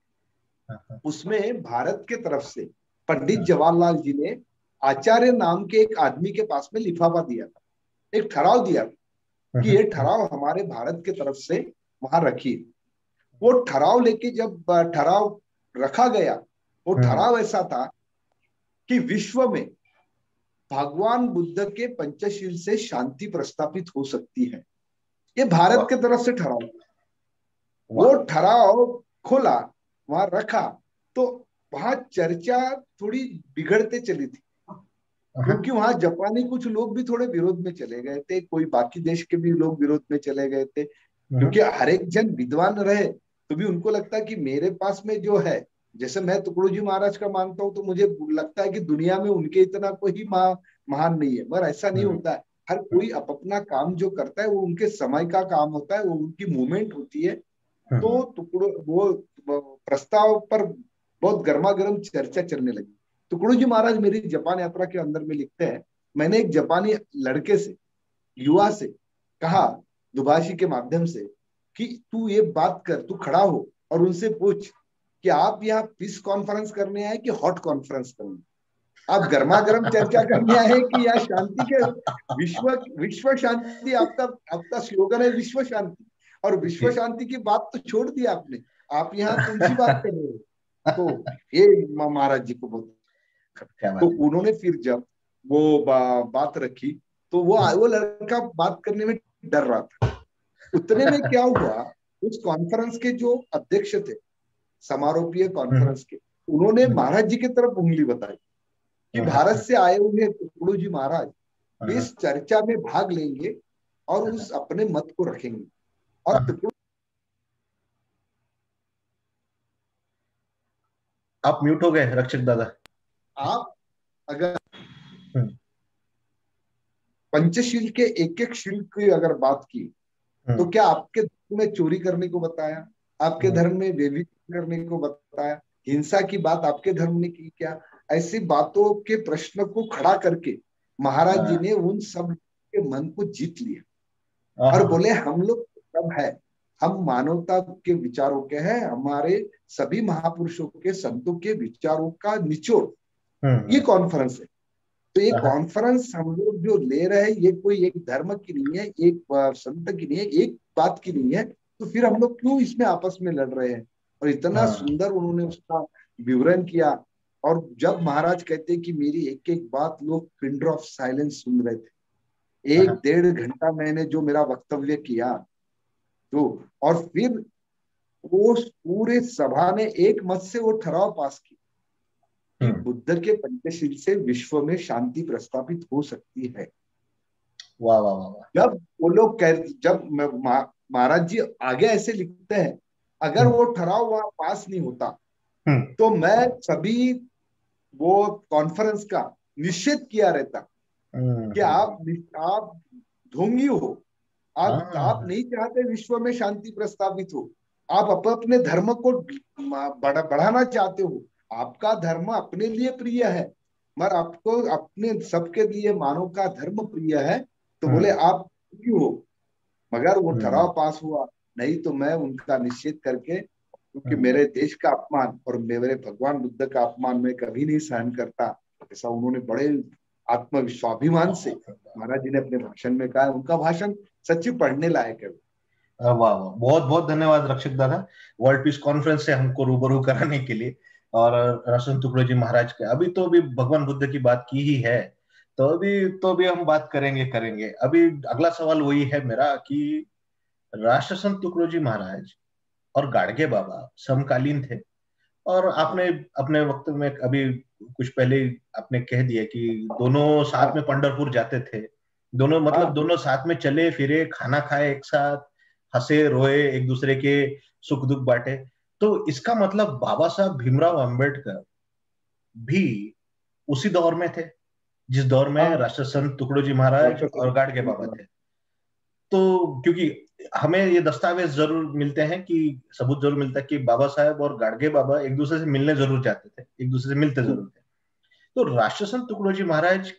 उसमें भारत के तरफ से पंडित जवाहरलाल जी ने आचार्य नाम के एक आदमी के पास में लिफाफा दिया था, एक ठहराव दिया था कि ये ठहराव हमारे भारत के तरफ से वहां रखिए। वो ठहराव लेके जब ठहराव रखा गया, वो ठहराव ऐसा था कि विश्व में भगवान बुद्ध के पंचशील से शांति प्रस्थापित हो सकती है। ये भारत के तरफ से ठहराव, वो ठहराव खोला, वहां रखा, तो वहां चर्चा थोड़ी बिगड़ते चली थी, क्योंकि वहां जापानी कुछ लोग भी थोड़े विरोध में चले गए थे, कोई बाकी देश के भी लोग विरोध में चले गए थे, क्योंकि हर एक जन विद्वान रहे तो भी उनको लगता कि मेरे पास में जो है, जैसे मैं टुकड़ू जी महाराज का मानता हूँ, तो मुझे लगता है कि दुनिया में उनके इतना कोई महान नहीं है, मगर ऐसा नहीं होता है। हर कोई अपना काम जो करता है वो उनके समय का काम होता है, वो उनकी मूवमेंट होती है। तो टुकड़ो वो प्रस्ताव पर बहुत गर्मा गर्म चर्चा चलने लगी। टुकड़ू जी महाराज मेरी जापान यात्रा के अंदर में लिखते हैं, मैंने एक जापानी लड़के से, युवा से कहा दुभाषी के माध्यम से कि तू ये बात कर, तू खड़ा हो और उनसे पूछ कि आप यहाँ पीस कॉन्फ्रेंस करने आए कि हॉट कॉन्फ्रेंस करने, आप गर्मा गर्म चर्चा करने आए कि यहाँ शांति के विश्व शांति, आपका स्लोगन है विश्व शांति, और विश्व शांति की बात तो छोड़ दी आपने, आप यहाँ कौन सी बात कर रहे हो। तो ये महाराज जी को बहुत, तो उन्होंने फिर जब वो बात रखी तो वो लड़का बात करने में डर रहा था। उतने में क्या हुआ, उस कॉन्फ्रेंस के जो अध्यक्ष थे समारोपीय कॉन्फ्रेंस के, उन्होंने महाराज जी की तरफ उंगली बताई कि भारत से आए हुए टुकड़ू जी महाराज इस चर्चा में भाग लेंगे और उस अपने मत को रखेंगे। और टुकड़ू, आप म्यूट हो गए रक्षक दादा। आप अगर पंचशील के एक एक शील की अगर बात की, तो क्या आपके धर्म में चोरी करने को बताया, आपके धर्म में व्यभिचार करने को बताया, हिंसा की बात आपके धर्म ने की क्या? ऐसी बातों के प्रश्न को खड़ा करके महाराज जी ने उन सब के मन को जीत लिया और बोले हम लोग सब है, हम मानवता के विचारों के हैं, हमारे सभी महापुरुषों के संतों के विचारों का निचोड़ ये कॉन्फ्रेंस है। तो ये कॉन्फ्रेंस हम लोग जो ले रहे हैं, ये कोई एक धर्म की नहीं है, एक संत की नहीं है, एक बात की नहीं है, तो फिर हम लोग क्यों इसमें आपस में लड़ रहे हैं। और इतना सुंदर उन्होंने उसका विवरण किया। और जब महाराज कहते कि मेरी एक एक बात लोग पिन ड्रॉप साइलेंस सुन रहे थे, 1-1.5 घंटा मैंने जो मेरा वक्तव्य किया, तो और फिर वो पूरे सभा ने एक मत से वो ठराव पास किया कि बुद्ध के पंचशील से विश्व में शांति प्रस्थापित हो सकती है। वाह वाह वाह। जब वो लोग जब महाराज जी आगे ऐसे लिखते हैं, अगर वो ठराव वहां पास नहीं होता तो मैं सभी वो कॉन्फ्रेंस का निषेध किया रहता कि आप ढोंगी हो, आप नहीं चाहते विश्व में शांति प्रस्थापित हो, आप अपने धर्म को बढ़ाना चाहते हो, आपका धर्म अपने लिए प्रिय है, मगर आपको अपने सबके लिए मानव का धर्म प्रिय है, तो बोले आप क्यों हो। मगर वो ठराव पास हुआ, नहीं तो मैं उनका निषेध करके, क्योंकि मेरे देश का अपमान और मेरे भगवान बुद्ध का अपमान मैं कभी नहीं सहन करता, ऐसा उन्होंने बड़े आत्मविश्वाभिमान से महाराज जी ने अपने भाषण में कहा। उनका भाषण सच्ची पढ़ने लायक है। वाह वाह, बहुत बहुत धन्यवाद रक्षक दादा, वर्ल्ड पीस कॉन्फ्रेंस से हमको रूबरू कराने के लिए। और राजन टुकड़ू जी महाराज के अभी तो अभी भगवान बुद्ध की बात की ही है, तो अभी हम बात करेंगे। अभी अगला सवाल वही है मेरा कि राष्ट्रसंत टुकड़ू जी महाराज और गाडगे बाबा समकालीन थे, और आपने अपने वक्त में अभी कुछ पहले आपने कह दिया कि दोनों साथ में पंढरपुर जाते थे, दोनों मतलब हाँ दोनों साथ में चले फिरे, खाना खाए एक साथ, हंसे रोए, एक दूसरे के सुख दुख बांटे। तो इसका मतलब बाबा साहब भीमराव अंबेडकर भी उसी दौर में थे जिस दौर में हाँ राष्ट्र संत तुकडोजी महाराज और गाडगे बाबा थे। तो क्योंकि हमें ये दस्तावेज जरूर मिलते हैं कि सबूत जरूर मिलता है कि बाबा साहब और गाडगे बाबा एक दूसरे से मिलने जरूर जाते थे, एक दूसरे से मिलते जरूर थे। तो राष्ट्र संत तुकडोजी महाराज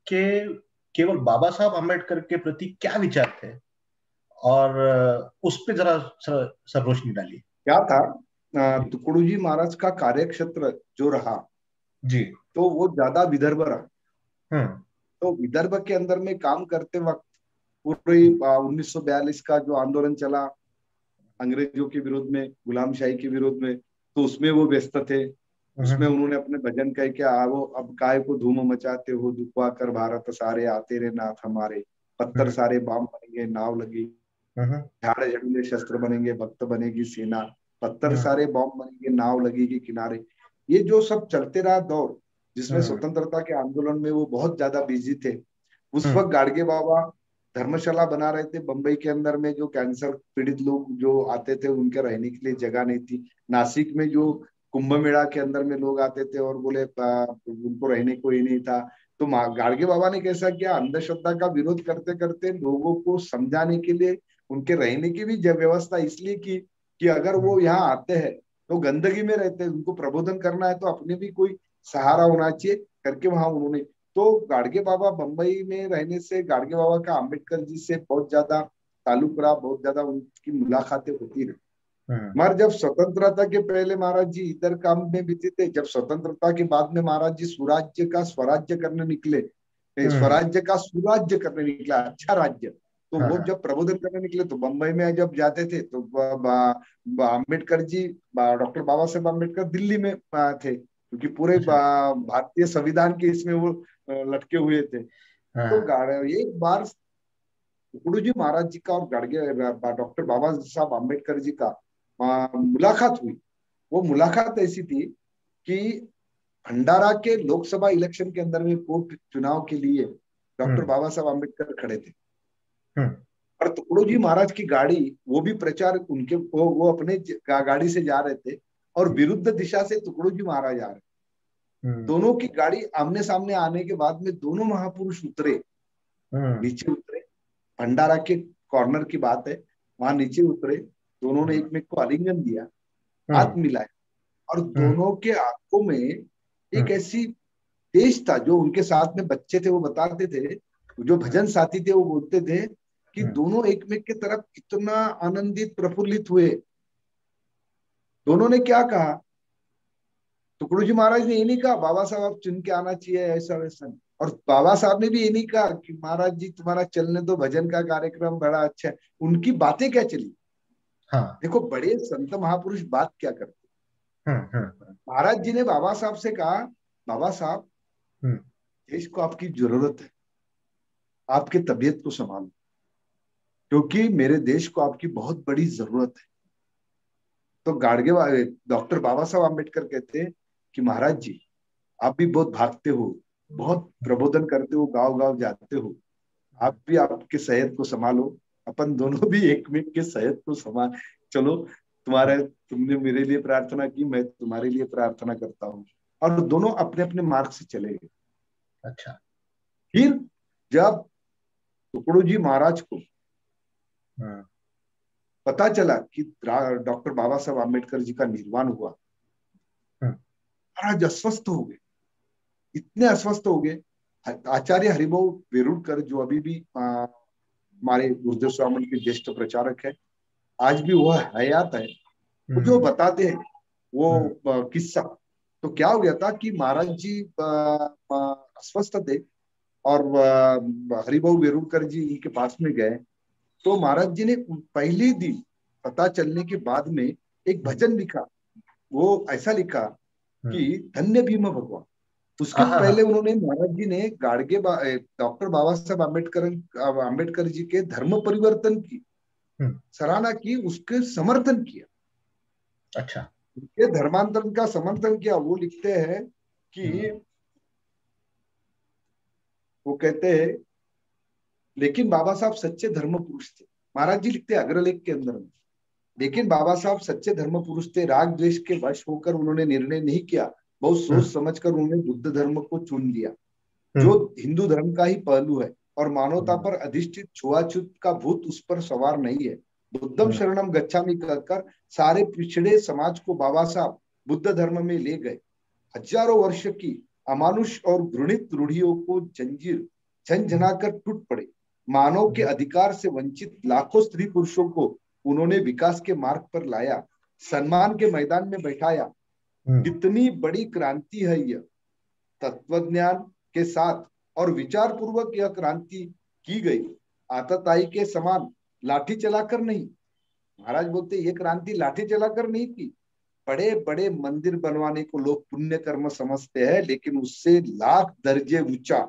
के केवल बाबा साहब अम्बेडकर के प्रति क्या विचार थे, और उस पे जरा सर रोशनी डालिए। क्या था, तुकडोजी महाराज का कार्य क्षेत्र जो रहा, जी। तो वो ज्यादा विदर्भ रहा। हम्म। तो विदर्भ के अंदर में काम करते वक्त पूरे 1942 का जो आंदोलन चला अंग्रेजों के विरोध में, गुलामशाही के विरोध में, तो उसमें वो व्यस्त थे। उसमें उन्होंने अपने भजन कह के आवो अब काय को धूम मचाते हो, दुखवा कर भारत सारे आते रे नाथ हमारे, पत्थर सारे बाम बनेंगे नाव लगी, झाड़ झड़ूले शस्त्र बनेंगे भक्त बनेगी सेना, पत्थर सारे बॉम्ब बनेंगे नाव लगेगी किनारे। ये जो सब चलते रहा दौर, जिसमें स्वतंत्रता के आंदोलन में वो बहुत ज्यादा बिजी थे। उस वक्त गाडगे बाबा धर्मशाला बना रहे थे बंबई के अंदर में, जो कैंसर पीड़ित लोग जो आते थे उनके रहने के लिए जगह नहीं थी। नासिक में जो कुंभ मेला के अंदर में लोग आते थे और बोले उनको रहने को ही नहीं था। तो गाडगे बाबा ने कैसा किया, अंधश्रद्धा का विरोध करते करते लोगों को समझाने के लिए उनके रहने की भी व्यवस्था इसलिए की कि अगर वो यहाँ आते हैं तो गंदगी में रहते हैं, उनको प्रबोधन करना है तो अपने भी कोई सहारा होना चाहिए करके वहां उन्होंने। तो गाडगे बाबा बंबई में रहने से गाडगे बाबा का अम्बेडकर जी से बहुत ज्यादा ताल्लुक रहा, बहुत ज्यादा उनकी मुलाकातें होती रही। मगर जब स्वतंत्रता के पहले महाराज जी इधर काम में बिजी थे, जब स्वतंत्रता के बाद में महाराज जी सुराज्य का स्वराज्य करने निकले, स्वराज्य का सुराज्य करने निकला, अच्छा राज्य, तो वो जब प्रबोधन करने निकले तो बंबई में जब जाते थे तो अम्बेडकर जी, डॉक्टर बाबा साहेब अम्बेडकर दिल्ली में थे, क्योंकि पूरे भारतीय संविधान के इसमें वो लटके हुए थे। तो एक बार तुकडोजी महाराज जी का और डॉक्टर बाबा साहब अम्बेडकर जी का मुलाकात हुई। वो मुलाकात ऐसी थी कि भंडारा के लोकसभा इलेक्शन के अंदर में कोर्ट चुनाव के लिए डॉक्टर बाबा साहब अम्बेडकर खड़े थे, और तुकडोजी महाराज की गाड़ी, वो भी प्रचार उनके वो अपने गाड़ी से जा रहे थे और विरुद्ध दिशा से तुकडोजी महाराज आ रहे। दोनों की गाड़ी आमने सामने आने के बाद में दोनों महापुरुष उतरे, नीचे उतरे, भंडारा के कॉर्नर की बात है, वहां नीचे उतरे, दोनों ने एक में को आलिंगन दिया, हाथ मिलाया, और दोनों के आंखों में एक ऐसी तेज था। जो उनके साथ में बच्चे थे वो बताते थे, जो भजन साथी थे वो बोलते थे कि दोनों एक में की तरफ इतना आनंदित प्रफुल्लित हुए। दोनों ने क्या कहा, तुकडोजी महाराज ने ये नहीं कहा बाबा साहब आप चुन के आना चाहिए ऐसा वैसा, और बाबा साहब ने भी ये नहीं कहा कि महाराज जी तुम्हारा चलने दो, भजन का कार्यक्रम बड़ा अच्छा है। उनकी बातें क्या चली। हाँ। देखो बड़े संत महापुरुष बात क्या करते। महाराज जी ने बाबा साहब से कहा, बाबा साहब देश को आपकी जरूरत है, आपके तबीयत को संभालो, क्योंकि मेरे देश को आपकी बहुत बड़ी जरूरत है। तो गाडगे डॉक्टर बाबा साहब अम्बेडकर कहते हैं कि महाराज जी आप भी बहुत भागते हो, बहुत प्रबोधन करते हो, गांव गांव जाते हो, आप भी आपके सेहत को संभालो, अपन दोनों भी एक मिनट के सेहत को संभाल चलो। तुमने मेरे लिए प्रार्थना की, मैं तुम्हारे लिए प्रार्थना करता हूँ। और दोनों अपने अपने मार्ग से चले गए। अच्छा। फिर जब तुकडोजी महाराज को पता चला कि डॉक्टर बाबा साहब अम्बेडकर जी का निर्वाण हुआ, महाराज अस्वस्थ हो गए, इतने अस्वस्थ हो गए। आचार्य हरिभाऊ वेरुड़कर जो अभी भी हमारे गुरुदेव स्वामी के ज्येष्ठ प्रचारक है, आज भी वह हयात है, वो जो बताते हैं वो किस्सा। तो क्या हो गया था कि महाराज जी अस्वस्थ थे और हरिभाऊ वेरुड़कर जी उनके पास में गए। तो महाराज जी ने पहले दिन पता चलने के बाद में एक भजन लिखा। वो ऐसा लिखा कि धन्य भीम भगवान। उसके पहले उन्होंने, महाराज जी ने डॉक्टर बाबा साहब अम्बेडकर जी के धर्म परिवर्तन की सराहना की, उसके समर्थन किया। अच्छा। उनके धर्मांतरण का समर्थन किया। वो लिखते हैं कि वो कहते हैं, लेकिन बाबा साहब सच्चे धर्म पुरुष थे। महाराज जी लिखते हैं अग्रलेख के अंदर में, लेकिन बाबा साहब सच्चे धर्म पुरुष थे। राग द्वेष के वश होकर उन्होंने निर्णय नहीं किया, बहुत सोच समझकर उन्होंने बुद्ध धर्म को चुन लिया, जो हिंदू धर्म का ही पहलू है और मानवता पर अधिष्ठित छुआछूत का भूत उस पर सवार नहीं है। बुद्धम शरणम गच्छामि कहकर सारे पिछड़े समाज को बाबा साहब बुद्ध धर्म में ले गए। हजारों वर्ष की अमानुष और घृणित रूढ़ियों को जंजीर झंझनाकर टूट पड़े। मानव के अधिकार से वंचित लाखों स्त्री पुरुषों को उन्होंने विकास के मार्ग पर लाया, सम्मान के मैदान में बैठाया। कितनी बड़ी क्रांति है यह। तत्वज्ञान के साथ और विचार पूर्वक यह क्रांति की गई, आतताई के समान लाठी चलाकर नहीं। महाराज बोलते ये क्रांति लाठी चलाकर नहीं की। बड़े बड़े मंदिर बनवाने को लोग पुण्य कर्म समझते हैं, लेकिन उससे लाख दर्जे ऊंचा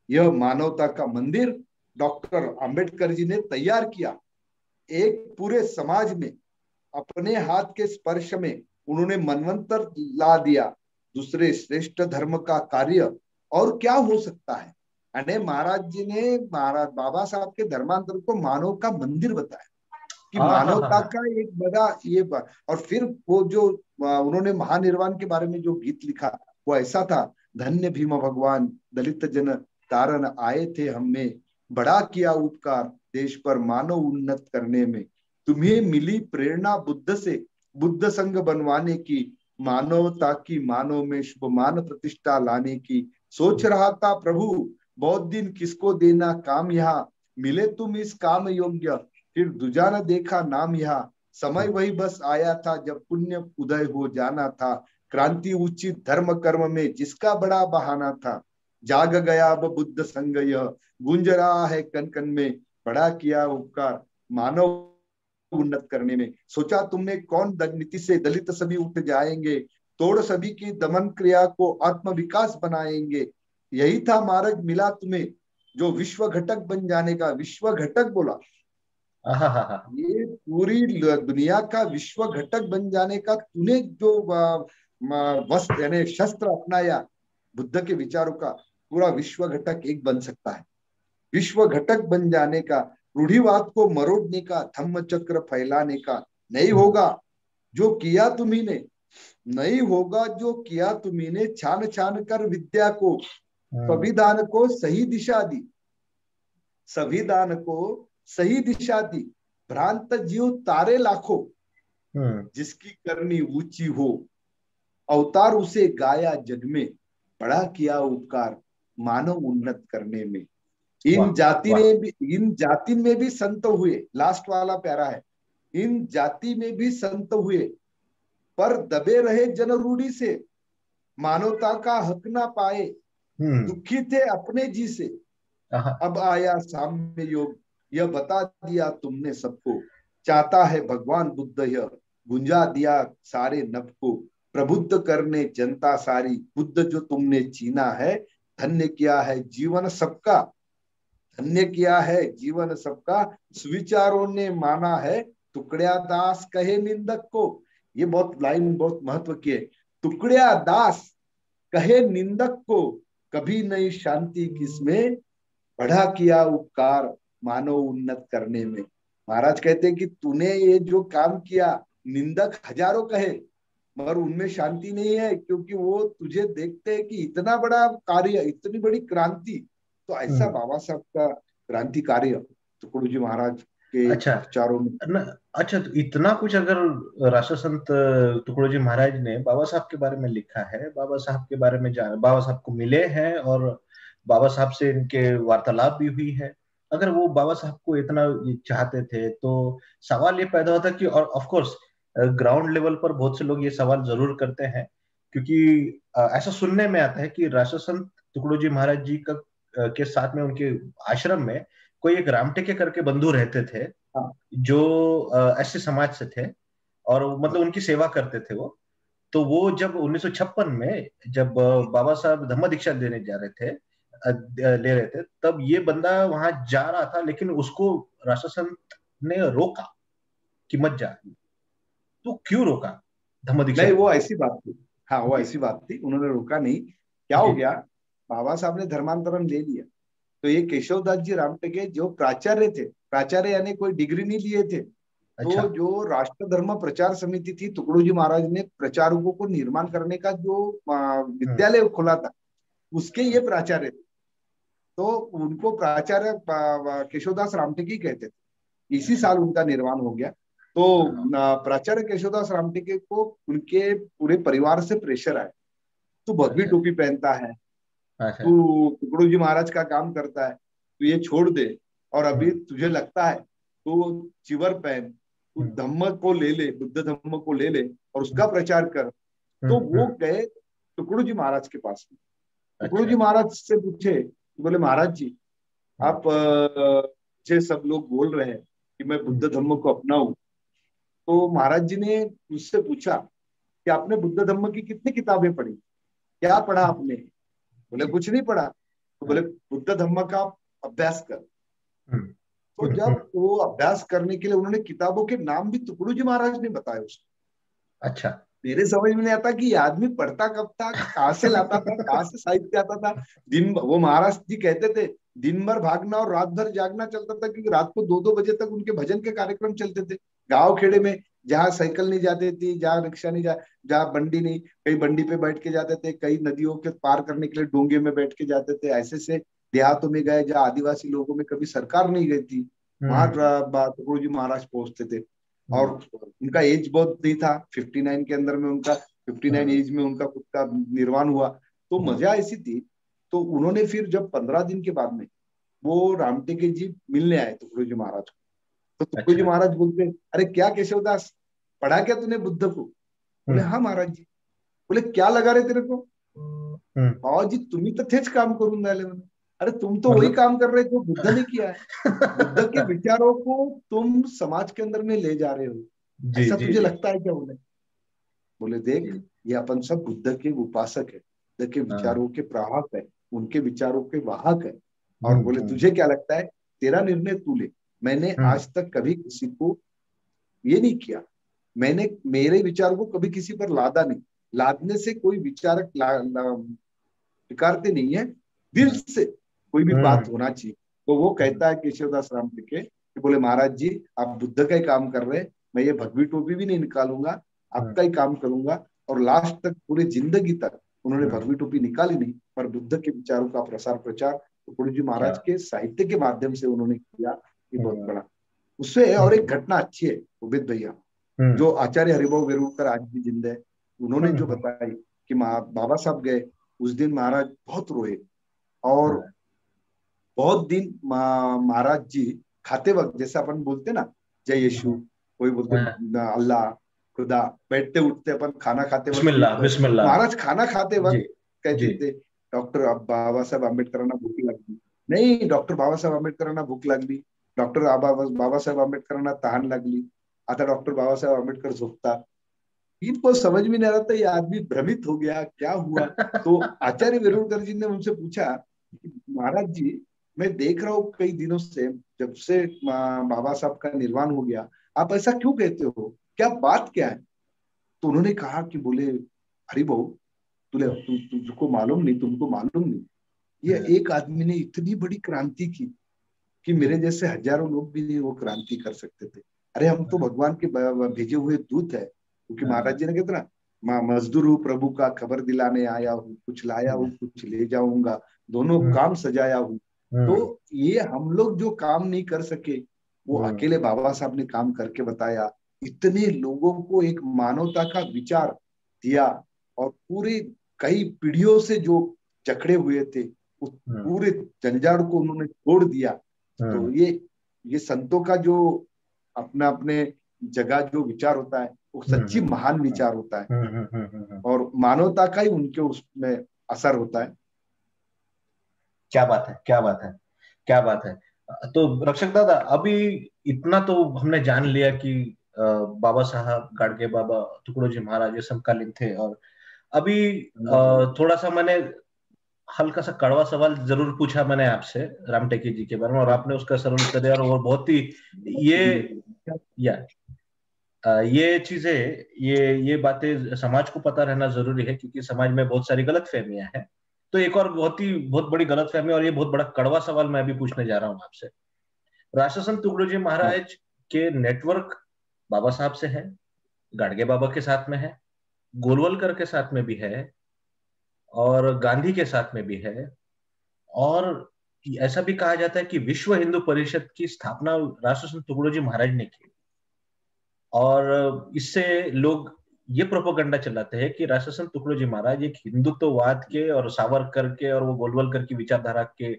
यह मानवता का मंदिर डॉक्टर अंबेडकर जी ने तैयार किया। एक पूरे समाज में अपने हाथ के स्पर्श में उन्होंने मनवंतर ला दिया। दूसरे श्रेष्ठ धर्म का कार्य और क्या हो सकता है। यानी महाराज जी ने, महाराज बाबा साहब के धर्मांतर को मानव का मंदिर बताया कि मानवता का एक बड़ा ये और फिर वो जो उन्होंने महानिर्वाण के बारे में जो गीत लिखा वो ऐसा था, धन्य भीम भगवान दलित जन तारण आए थे हमें, बड़ा किया उपकार देश पर मानव उन्नत करने में। तुम्हें मिली प्रेरणा बुद्ध से बुद्ध संघ बनवाने की, मानवता की मानव में शुभ मान प्रतिष्ठा लाने की। सोच रहा था प्रभु बहुत दिन किसको देना काम, यहाँ मिले तुम इस काम योग्य, फिर दूजा न देखा नाम यहाँ। समय वही बस आया था जब पुण्य उदय हो जाना था, क्रांति उचित धर्म कर्म में जिसका बड़ा बहाना था। जाग गया अब बुद्ध संग यह, गूंज रहा है कन कन में, बड़ा किया उपकार मानव उन्नत करने में। सोचा तुमने कौन नीति से दलित सभी उठ जाएंगे, तोड़ सभी की दमन क्रिया को आत्म विकास बनाएंगे। यही था मार्ग मिला तुम्हें जो विश्व घटक बन जाने का। विश्व घटक बोला, ये पूरी दुनिया का विश्व घटक बन जाने का तूने जो वस्त्र यानी शस्त्र अपनाया बुद्ध के विचारों का, पूरा विश्व घटक एक बन सकता है। विश्व घटक बन जाने का, रूढ़िवाद को मरोड़ने का, धम्म चक्र फैलाने का। नहीं होगा जो किया तुम्ही ने, नहीं होगा जो किया तुम्ही ने, छान छान कर विद्या को, संविधान को सही दिशा दी, संविधान को सही दिशा दी। भ्रांत जीव तारे लाखों, जिसकी करनी ऊंची हो, अवतार उसे गाया जग में, बड़ा किया उपकार मानव उन्नत करने में। इन जाति में भी संत हुए, लास्ट वाला प्यारा है, इन जाति में भी संत हुए, पर दबे रहे जन रूढ़ी से, मानवता का हक ना पाए, दुखी थे अपने जी से। अब आया साम्य योग, यह बता दिया तुमने सबको, चाहता है भगवान बुद्ध यह, गुंजा दिया सारे नभ को, प्रबुद्ध करने जनता सारी। बुद्ध जो तुमने चीना है, धन्य किया है जीवन सबका, धन्य किया है जीवन सबका। सुविचारों ने माना है, टुकड़िया दास कहे निंदक को। ये बहुत लाइन बहुत महत्व की है। टुकड़िया दास कहे निंदक को, कभी नहीं शांति किसमें, बढ़ा किया उपकार मानव उन्नत करने में। महाराज कहते हैं कि तूने ये जो काम किया, निंदक हजारों कहे मगर उनमें शांति नहीं है, क्योंकि वो तुझे देखते हैं कि इतना बड़ा कार्य, इतनी बड़ी क्रांति। तो ऐसा बाबा साहब का क्रांति कार्य टुकड़ू जी महाराज के विचारों में। अच्छा, तो इतना कुछ अगर राष्ट्र संत टुकड़ू जी महाराज ने बाबा साहब के बारे में लिखा है, बाबा साहब के बारे में जान, बाबा साहब को मिले हैं और बाबा साहब से इनके वार्तालाप भी हुई है, अगर वो बाबा साहब को इतना चाहते थे तो सवाल ये पैदा होता कि, और ऑफ कोर्स ग्राउंड लेवल पर बहुत से लोग ये सवाल जरूर करते हैं, क्योंकि ऐसा सुनने में आता है कि राष्ट्र संत टुकड़ू जी महाराज जी का के साथ में उनके आश्रम में कोई एक रामटेके करके बंधु रहते थे, जो ऐसे समाज से थे और मतलब उनकी सेवा करते थे वो। तो वो जब 1956 में जब बाबा साहब धम्म दीक्षा ले रहे थे, तब ये बंदा वहां जा रहा था, लेकिन उसको राष्ट्र संत ने रोका कि मत जा। तो क्यों रोका धम्म दीक्षा? नहीं, वो ऐसी बात थी, हाँ वो ऐसी बात थी, उन्होंने रोका नहीं। क्या हो जी। गया, बाबा साहब ने धर्मांतरण ले लिया, तो ये केशवदास जी रामटेके जो प्राचार्य थे, प्राचार्य यानी कोई डिग्री नहीं लिए थे, अच्छा। तो जो राष्ट्र धर्म प्रचार समिति थी, टुकड़ू महाराज ने प्रचारकों को निर्माण करने का जो हम्म। विद्यालय खोला था, उसके ये प्राचार्य थे। तो उनको प्राचार्य केशवदास रामटेके कहते थे। इसी अच्छा। साल उनका निर्माण हो गया। तो प्राचार्य केशवदास रामटेके को उनके पूरे परिवार से प्रेशर आया, तू भगवी अच्छा। टोपी पहनता है, अच्छा। तू टुकड़ू जी महाराज का काम करता है, तू ये छोड़ दे, और अभी हम्म। तुझे लगता है तू चिवर पहन, तू हम्म। धम्म को ले ले, बुद्ध धम्म को ले ले और उसका हम्म। प्रचार कर। तो वो गए टुकड़ू जी महाराज के पास में। टुकड़ू अच्छा। जी महाराज से पूछे, बोले महाराज जी, हम्म। आप मुझे सब लोग बोल रहे हैं कि मैं हम्म। बुद्ध धम्म को अपनाऊं। तो महाराज जी ने मुझसे पूछा कि आपने बुद्ध धम्म की कितनी किताबें पढ़ी, क्या पढ़ा आपने? बोले जी। कुछ नहीं पढ़ा। तो बोले हाँ। बुद्ध धम्म का अभ्यास कर। हम्म। तो जब वो अभ्यास करने के लिए उन्होंने किताबों के नाम भी टुकड़ू जी महाराज ने बताए उसको। अच्छा। मेरे समझ में नहीं आता कि ये आदमी पढ़ता कब था, कहाँ से लाता था, कहाँ से साहित्य आता था। वो महाराज जी कहते थे दिन भर भागना और रात भर जागना चलता था, क्योंकि रात को 2-2 बजे तक उनके भजन के कार्यक्रम चलते थे गांव खेड़े में, जहाँ साइकिल नहीं जाती थी, जहाँ रिक्शा नहीं जहाँ बंडी नहीं, कई बंडी पे बैठ के जाते थे, कई नदियों के पार करने के लिए डोंगे में बैठ के जाते थे, ऐसे से देहातों में गए जहाँ आदिवासी लोगों में कभी सरकार नहीं गई थी, वहां हम्म। टुकड़ू जी महाराज पहुंचते थे। और हम्म। उनका एज बहुत नहीं था, 59 के अंदर में उनका, 59 हम्म। एज में उनका खुद का निर्वाण हुआ। तो मजा ऐसी थी। तो उन्होंने फिर जब 15 दिन के बाद में वो रामटेके जी मिलने आए टुकड़ू जी महाराज को, तो टुकड़ू जी अच्छा। महाराज बोलते, अरे क्या केशवदास, पढ़ा क्या तूने बुद्ध को? बोले हम्म। हाँ महाराज जी। बोले क्या लगा रहे तेरे को? हम्म। बाबाजी तुम्ही तर तेच काम करून राहिले म्हणे। अरे तुम तो वही मतलब काम कर रहे जो बुद्ध ने किया है, बुद्ध के विचारों को तुम समाज के अंदर में ले जा रहे हो, जी ऐसा जी तुझे जी लगता है क्या? बोले, बोले देख, जी। ये अपन सब बुद्ध के उपासक है, बुद्ध के हाँ। विचारों के प्राहक है, उनके विचारों के वाहक है। और बोले हम्म। तुझे क्या लगता है, तेरा निर्णय तू ले। मैंने हम्म। आज तक कभी किसी को ये नहीं किया, मैंने मेरे विचार को कभी किसी पर लादा नहीं। लादने से कोई विचारक स्वीकारते नहीं है, दिल हम्म। से कोई भी बात हम्म। होना चाहिए। तो वो कहता है केशवदास रामटेके कि बोले महाराज जी, आप बुद्ध का ही काम कर रहे हैं, मैं ये भगवी टोपी भी नहीं निकालूंगा, हम्म। आपका ही काम करूंगा। और लास्ट तक पूरी जिंदगी तक उन्होंने हम्म। भगवी टोपी निकाली नहीं, पर बुद्ध के विचारों का प्रसार प्रचार टुकड़ू जी क्या। महाराज के साहित्य के माध्यम से उन्होंने किया। ये बहुत हम्म। बड़ा। उससे और एक हम्म। घटना अच्छी है उबेद भैया, हम्म। जो आचार्य हरिभाऊ वेरुलकर आज भी जिंदा है, उन्होंने जो हम्म। बताई कि बाबा साहब गए उस दिन, महाराज बहुत रोए। और हाँ। बहुत दिन महाराज जी खाते वक्त, जैसे अपन बोलते ना जय यीशु, कोई बोलते हाँ। अल्लाह, खुदा, बैठते उठते अपन खाना खाते वक्त भी बिस्मिल्लाह बिस्मिल्लाह। महाराज खाना खाते जी वक्त कहते जी। थे, डॉक्टर बाबा साहेब आंबेडकरांना भूक लागली, नाही डॉक्टर बाबासाहेब आंबेडकरांना भूक लागली, डॉक्टर बाबासाहेब आंबेडकरांना तहान लागली, आता डॉक्टर बाबासाहेब आंबेडकर झोपतात। इनको समझ में नहीं आ रहा था, ये आदमी भ्रमित हो गया, क्या हुआ? तो आचार्य वेरुलकर जी ने उनसे पूछा कि महाराज जी, मैं देख रहा हूँ कई दिनों से, जब से बाबा साहब का निर्वाण हो गया, आप ऐसा क्यों कहते हो, क्या बात क्या है? तो उन्होंने कहा कि बोले हरि भाऊ, तुझको मालूम नहीं, तुमको मालूम नहीं, ये हाँ। एक आदमी ने इतनी बड़ी क्रांति की कि मेरे जैसे हजारों लोग भी नहीं वो क्रांति कर सकते थे। अरे हम तो भगवान के भेजे हुए दूत है, क्योंकि महाराज हाँ। जी ने कहते ना, मैं मजदूर हूँ प्रभु का, खबर दिलाने आया हूँ, कुछ लाया हूँ कुछ ले जाऊंगा, दोनों हम्म। काम सजाया हूँ। हम्म। तो ये हम लोग जो काम नहीं कर सके, वो हम्म। अकेले बाबा साहब ने काम करके बताया, इतने लोगों को एक मानवता का विचार दिया, और पूरे कई पीढ़ियों से जो जकड़े हुए थे उस हम्म। पूरे जंजाड़ को उन्होंने छोड़ दिया। तो हम्म। ये संतों का जो अपना अपने जगह जो विचार होता है, वो हम्म। सच्ची महान विचार होता है, हम्म। और मानवता का ही उनके उसमें असर होता है। क्या बात है, क्या बात है, क्या बात है। तो रक्षक दादा, अभी इतना तो हमने जान लिया कि बाबा साहब गाडगे बाबा टुकड़ो जी महाराज ये समकालीन थे। और अभी थोड़ा सा मैंने हल्का सा कड़वा सवाल जरूर पूछा मैंने आपसे रामटेके जी के बारे में, और आपने उसका सरल उत्तर दिया, और वो बहुत ही ये या ये चीजें, ये बातें समाज को पता रहना जरूरी है, क्योंकि समाज में बहुत सारी गलत फहमियां हैं। तो एक और बहुत बड़ी गलतफहमी, और ये बहुत बड़ा कड़वा सवाल मैं अभी पूछने जा रहा हूं आपसे। राष्ट्रसंत तुकडोजी महाराज के नेटवर्क बाबा साहब से है, गाडगे बाबा के साथ में है, गोलवलकर के साथ में भी है, और गांधी के साथ में भी है, और ऐसा भी कहा जाता है कि विश्व हिंदू परिषद की स्थापना राष्ट्रसंत तुकडोजी महाराज ने की। और इससे लोग ये प्रोपोगंडा चलाते हैं कि राष्ट्रसंत तुकडोजी महाराज एक हिंदुत्ववाद के और सावरकर के और वो गोलवलकर की विचारधारा के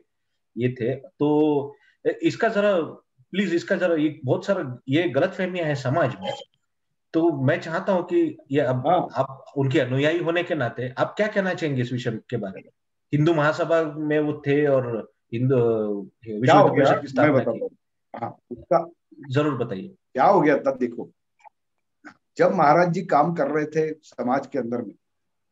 ये थे। तो इसका जरा प्लीज, इसका जरा, ये बहुत सारा ये गलतफहमियां हैं समाज में, तो मैं चाहता हूं कि ये अब आप उनके अनुयायी होने के नाते आप क्या कहना चाहेंगे इस विषय के बारे में? हिंदू महासभा में वो थे और हिंदू विश्व हिंदू परिषद की स्थापना की। हाँ, उसका जरूर बताइए क्या हो गया था। देखो, जब महाराज जी काम कर रहे थे समाज के अंदर में,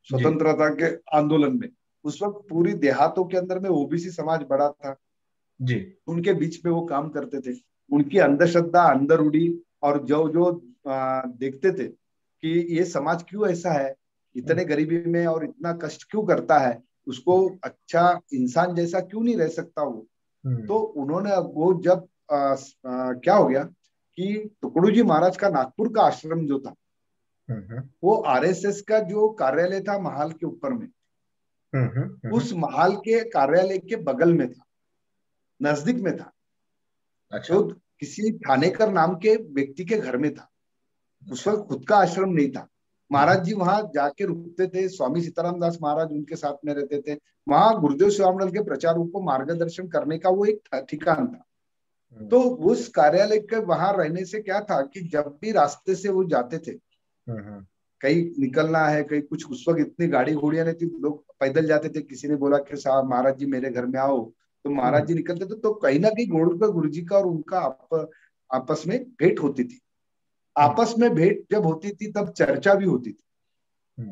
स्वतंत्रता के आंदोलन में, उस वक्त पूरी देहातों के अंदर में ओबीसी समाज बड़ा था जी। उनके बीच में वो काम करते थे। उनकी अंधश्रद्धा अंदर उड़ी, और जो जो देखते थे कि ये समाज क्यों ऐसा है, इतने गरीबी में और इतना कष्ट क्यों करता है, उसको अच्छा इंसान जैसा क्यों नहीं रह सकता वो। तो उन्होंने वो जब क्या हो गया कि तुकडोजी महाराज का नागपुर का आश्रम जो था, वो आरएसएस का जो कार्यालय था महाल के ऊपर में, उस महाल के कार्यालय के बगल में था, नजदीक में था। अच्छा। तो किसी ठाणेकर नाम के व्यक्ति के घर में था। उस वक्त खुद का आश्रम नहीं था। महाराज जी वहां जाके रुकते थे। स्वामी सीताराम दास महाराज उनके साथ में रहते थे। वहां गुरुदेव स्वामीनाथ के प्रचारों को मार्गदर्शन करने का वो एक ठिकान था। तो उस कार्यालय के वहां रहने से क्या था कि जब भी रास्ते से वो जाते थे, कहीं निकलना है, कहीं कुछ, उस वक्त इतनी गाड़ी घोड़ियां नहीं थी, लोग पैदल जाते थे। किसी ने बोला कि साहब महाराज जी मेरे घर में आओ, तो महाराज जी निकलते थे। तो कहीं ना कहीं गुरु जी का और उनका आपस में भेंट होती थी। आपस में भेंट जब होती थी तब चर्चा भी होती थी।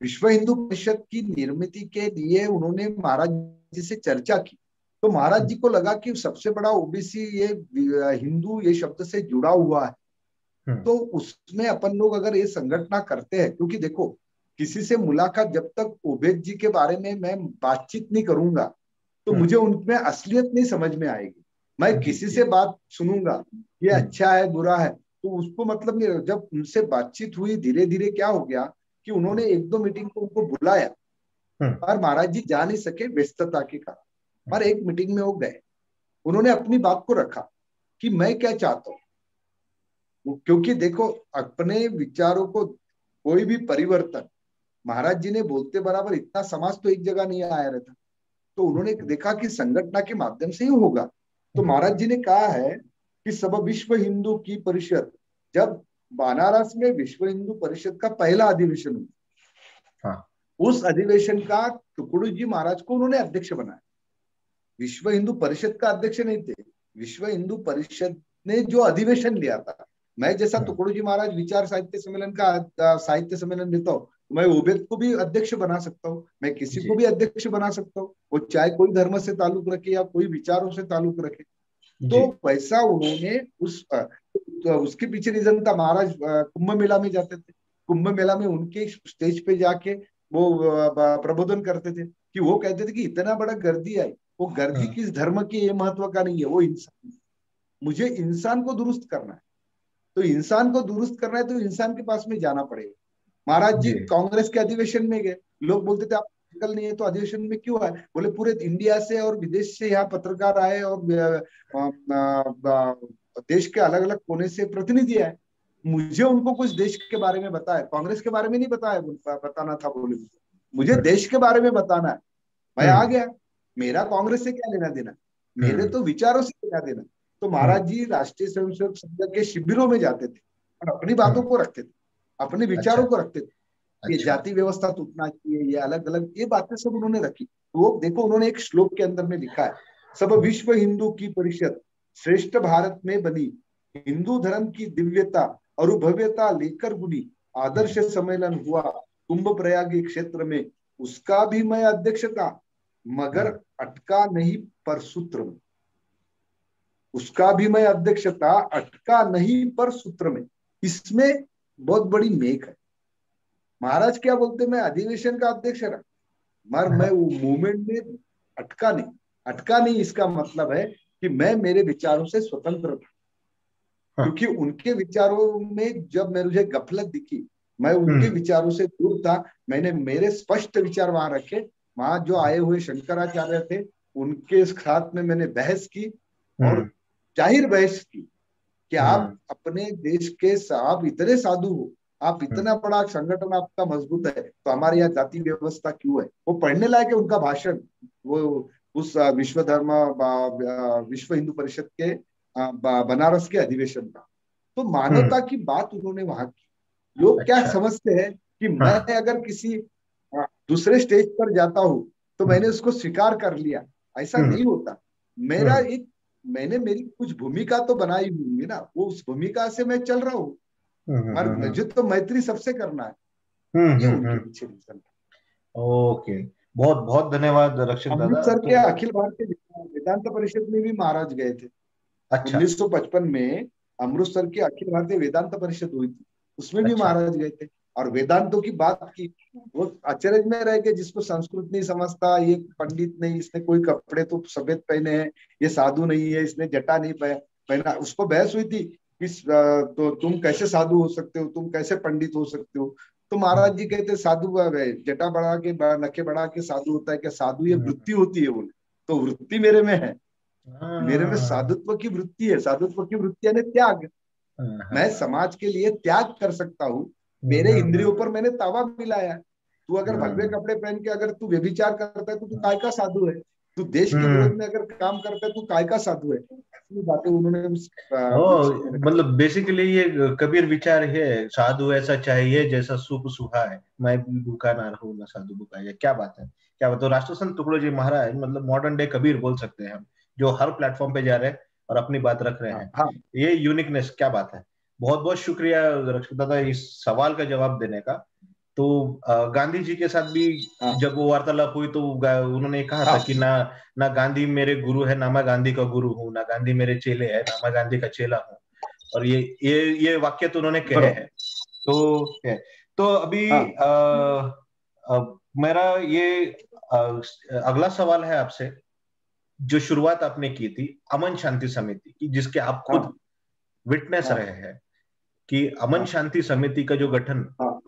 विश्व हिंदू परिषद की निर्मित के लिए उन्होंने महाराज जी से चर्चा की। तो महाराज जी को लगा कि सबसे बड़ा ओबीसी ये हिंदू ये शब्द से जुड़ा हुआ है, तो उसमें अपन लोग अगर ये संगठन करते हैं, क्योंकि देखो किसी से मुलाकात जब तक ओबेद जी के बारे में मैं बातचीत नहीं करूंगा तो मुझे उनमें असलियत नहीं समझ में आएगी। मैं किसी से बात सुनूंगा, ये अच्छा है बुरा है, तो उसको मतलब नहीं। जब उनसे बातचीत हुई, धीरे धीरे क्या हो गया कि उन्होंने एक दो मीटिंग को उनको बुलाया, पर महाराज जी जा नहीं सके व्यस्तता के कारण। पर एक मीटिंग में वो गए, उन्होंने अपनी बात को रखा कि मैं क्या चाहता हूँ। क्योंकि देखो अपने विचारों को कोई भी परिवर्तन, महाराज जी ने बोलते बराबर इतना समाज तो एक जगह नहीं आया रहता। तो उन्होंने देखा कि संगठन के माध्यम से ही होगा। तो महाराज जी ने कहा है कि सब विश्व हिंदू की परिषद, जब बनारस में विश्व हिंदू परिषद का पहला अधिवेशन हुआ, उस अधिवेशन का तुकडोजी महाराज को उन्होंने अध्यक्ष बनाया। विश्व हिंदू परिषद का अध्यक्ष नहीं थे, विश्व हिंदू परिषद ने जो अधिवेशन लिया था। मैं जैसा तुकडोजी महाराज विचार साहित्य सम्मेलन का साहित्य सम्मेलन लेता हूँ, मैं ओबेद को भी अध्यक्ष बना सकता हूँ, मैं किसी को भी अध्यक्ष बना सकता हूँ, वो चाहे कोई धर्म से ताल्लुक रखे या कोई विचारों से ताल्लुक रखे। तो वैसा उन्होंने उसके पीछे रीजन था। महाराज कुंभ मेला में जाते थे, कुंभ मेला में उनके स्टेज पे जाके वो प्रबोधन करते थे कि वो कहते थे कि इतना बड़ा गर्दी आई, वो गर्दी किस धर्म की ये महत्व का नहीं है, वो इंसान, मुझे इंसान को दुरुस्त करना है। तो इंसान को दुरुस्त करना है तो इंसान के पास में जाना पड़ेगा। महाराज जी कांग्रेस के अधिवेशन में गए, लोग बोलते थे आप निकल नहीं है तो अधिवेशन में क्यों आए? बोले पूरे इंडिया से और विदेश से यहाँ पत्रकार आए और देश के अलग अलग कोने से प्रतिनिधि आए, मुझे उनको कुछ देश के बारे में बताया, कांग्रेस के बारे में नहीं बताना था। बोले मुझे देश के बारे में बताना है, मैं आ गया। मेरा कांग्रेस से क्या लेना देना, मेरे तो विचारों से लेना देना। तो महाराज जी राष्ट्रीय स्वयंसेवक संघ के शिविरों में जाते थे और अपनी बातों को रखते थे, अपने विचारों को रखते थे। ये जाति व्यवस्था टूटना चाहिए, ये अलग अलग ये बातें सब उन्होंने रखी। वो देखो उन्होंने एक श्लोक के अंदर में लिखा है, सब विश्व हिंदू की परिषद श्रेष्ठ भारत में बनी, हिंदू धर्म की दिव्यता और भव्यता लेकर बुनी, आदर्श सम्मेलन हुआ कुंभ प्रयाग क्षेत्र में, उसका भी मैं अध्यक्ष था, मगर अटका नहीं पर सूत्र में। उसका भी मैं अध्यक्ष था, अटका नहीं पर सूत्र में। इसमें बहुत बड़ी मेक है। महाराज क्या बोलते, मैं अधिवेशन का अध्यक्ष रहा, मगर मैं वो मूवमेंट में अटका नहीं इसका मतलब है कि मैं मेरे विचारों से स्वतंत्र था। हाँ। क्योंकि उनके विचारों में जब मैं मुझे गफलत दिखी, मैं उनके हम्म। विचारों से दूर था। मैंने मेरे स्पष्ट विचार वहां रखे। वहां जो आए हुए शंकराचार्य थे, उनके साथ में मैंने बहस की, और हम्म। जाहिर बहस की कि आप हम्म। अपने देश के आप इतने साधु हो, आप हम्म। इतना बड़ा संगठन आपका मजबूत है, तो हमारे यहाँ जाति व्यवस्था क्यों है? वो पढ़ने लायक है उनका भाषण। वो उस विश्व हिंदू परिषद के बनारस के अधिवेशन का। तो हम्म। मानवता की बात उन्होंने वहां की। लोग क्या अच्छा। समझते हैं कि मैं हाँ। अगर किसी दूसरे स्टेज पर जाता हूं तो मैंने हम्म। उसको स्वीकार कर लिया। ऐसा हम्म। नहीं होता। मेरा हम्म। एक मैंने मेरी कुछ भूमिका तो बनाई हुई ना, वो उस भूमिका से मैं चल रहा हूँ। हम्म। मगर हम्म। मुझे तो मैत्री सबसे करना है। हम्म। ये उनके हम्म। पीछे रीजन है। ओके। बहुत बहुत धन्यवाद रक्षक दादा। अमृतसर तो के अखिल भारतीय वेदांत परिषद में भी महाराज गए थे। अच्छा। 1955 में अमृतसर की अखिल भारतीय वेदांत परिषद हुई थी, उसमें भी अच्छा। महाराज गए थे और वेदांतों की बात की। वो अचरज में रह गए, जिसको संस्कृत नहीं समझता, ये पंडित नहीं, इसने कोई कपड़े तो सफेद पहने हैं, ये साधु नहीं है, इसने जटा नहीं पहना। उसको बहस हुई थी कि तो तुम कैसे साधु हो सकते हो, तुम कैसे पंडित हो सकते हो? तो हम्म। महाराज जी कहते साधु जटा बढ़ा के नखे बढ़ा के साधु होता है क्या? साधु ये हम्म। वृत्ति होती है बोले। तो वृत्ति मेरे में है, मेरे में हाँ। साधुत्व की वृत्ति है। साधुत्व की वृत्ति यानी त्याग। हाँ। मैं हाँ। समाज के लिए त्याग कर सकता हूँ। मेरे हम्म। इंद्रियों पर मैंने तावा मिलाया है। तू अगर भगवे हम्म। कपड़े पहन के अगर तू व्यभिचार करता है तो तू काय का साधु है? तू देश के हम्म। विरोध में अगर काम करता है तू काय का साधु है? ये बातें उन्होंने उस ओ, परिषद में रखी। मतलब बेसिकली ये कबीर विचार है, साधु ऐसा चाहिए जैसा सूप सुहाए, मैं भी भूखा ना रहूं ना साधु भूखा। क्या बात है, क्या बात है। तो राष्ट्रसंत तुकडो जी महाराज मतलब मॉडर्न डे कबीर बोल सकते हैं हम, जो हर प्लेटफॉर्म पे जा रहे हैं और अपनी बात रख रहे हाँ हैं। हाँ ये यूनिकनेस, क्या बात है। बहुत बहुत शुक्रिया रक्षक दादा इस सवाल का जवाब देने का। तो गांधी जी के साथ भी हाँ जब वो वार्तालाप हुई तो उन्होंने कहा था हाँ कि ना ना गांधी मेरे गुरु है, ना मैं गांधी का गुरु हूँ, ना गांधी मेरे चेले है, ना मैं गांधी का चेला हूँ। और ये वाक्य तो उन्होंने कहे बराबर। हैं। तो है। तो अभी हाँ मेरा ये अगला सवाल है आपसे। जो शुरुआत आपने की थी अमन शांति समिति की, जिसके आप खुद हाँ विटनेस हाँ रहे हैं, कि अमन हाँ शांति समिति का जो गठन हाँ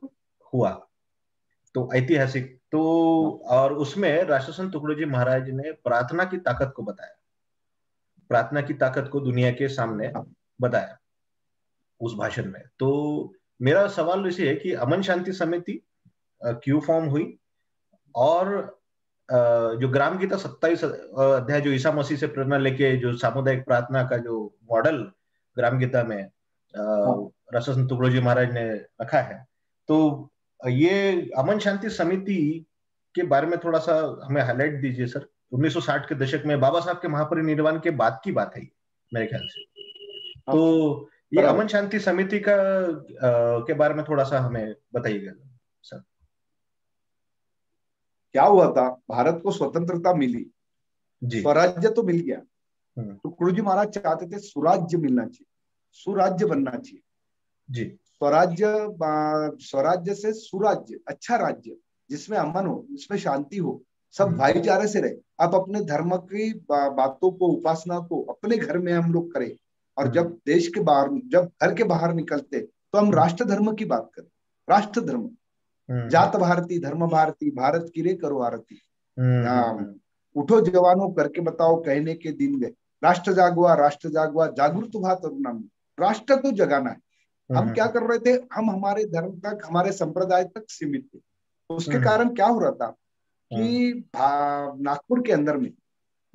हुआ, तो ऐतिहासिक तो, हाँ और उसमें राष्ट्रसंत तुकडो जी महाराज ने प्रार्थना की ताकत को बताया, प्रार्थना की ताकत को दुनिया के सामने हाँ बताया उस भाषण में। तो मेरा सवाल इसे है कि अमन शांति समिति क्यों फॉर्म हुई, और जो ग्राम गीता 27 अध्याय जो ईसा मसीह से प्रेरणा लेके जो सामुदायिक प्रार्थना का जो मॉडल ग्राम गीता में हाँ। राष्ट्रसंत तुकडो जी महाराज ने रखा है, तो ये अमन शांति समिति के बारे में थोड़ा सा हमें हाईलाइट दीजिए सर। 1960 के दशक में बाबा साहब के महापरिनिर्वाण के बाद की बात है ये, मेरे ख्याल से। हाँ, तो ये बराबर। अमन शांति समिति का के बारे में थोड़ा सा हमें बताइएगा सर। क्या हुआ था, भारत को स्वतंत्रता मिली, जी। स्वराज्य तो मिल गया। हम्म। तो गुरु जी महाराज चाहते थे सुराज्य मिलना चाहिए, सुराज्य बनना चाहिए। जी। स्वराज्य, स्वराज्य से सुराज्य, अच्छा राज्य जिसमें अमन हो, जिसमें शांति हो, सब हम्म। भाईचारे से रहे। आप अपने धर्म की बातों को, उपासना को अपने घर में हम लोग करें, और हम्म। जब देश के बाहर, जब घर के बाहर निकलते तो हम हम्म। राष्ट्र धर्म की बात करें। राष्ट्र धर्म, हम्म। जात भारती धर्म भारती, भारत की रे करो आरती। हम्म। हाँ, उठो जवानों करके बताओ, कहने के दिन गए। राष्ट्र जागवा जागृत हुआ तरुणा। राष्ट्र को जगाना है। हम क्या हम्म। कर रहे थे, हम हमारे धर्म तक, हमारे संप्रदाय तक सीमित थे। उसके हम्म। कारण क्या हो रहा था हम्म। कि नागपुर के अंदर में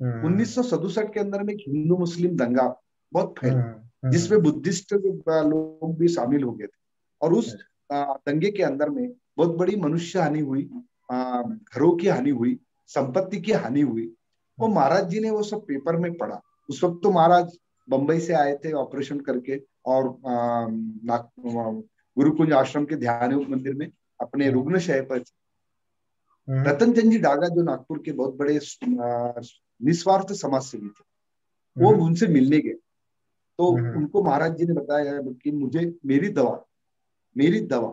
हम्म। 1967 के अंदर में एक हिंदू मुस्लिम दंगा बहुत फैला, हम्म। जिसमें हम्म। बुद्धिस्ट लोग भी शामिल हो गए थे। और उस दंगे के अंदर में बहुत बड़ी मनुष्य हानि हुई, घरों की हानि हुई, संपत्ति की हानि हुई। वो महाराज जी ने वो सब पेपर में पढ़ा। उस वक्त तो महाराज बंबई से आए थे ऑपरेशन करके, और गुरुकुंज आश्रम के ध्यान योग मंदिर में अपने रुग्ण शय पर। हम्म। रतन चंद जी डागा जो नागपुर के बहुत बड़े निस्वार्थ समाज सेवी थे, वो हम्म। उनसे मिलने गए। तो हम्म। उनको महाराज जी ने बताया कि मुझे मेरी दवा।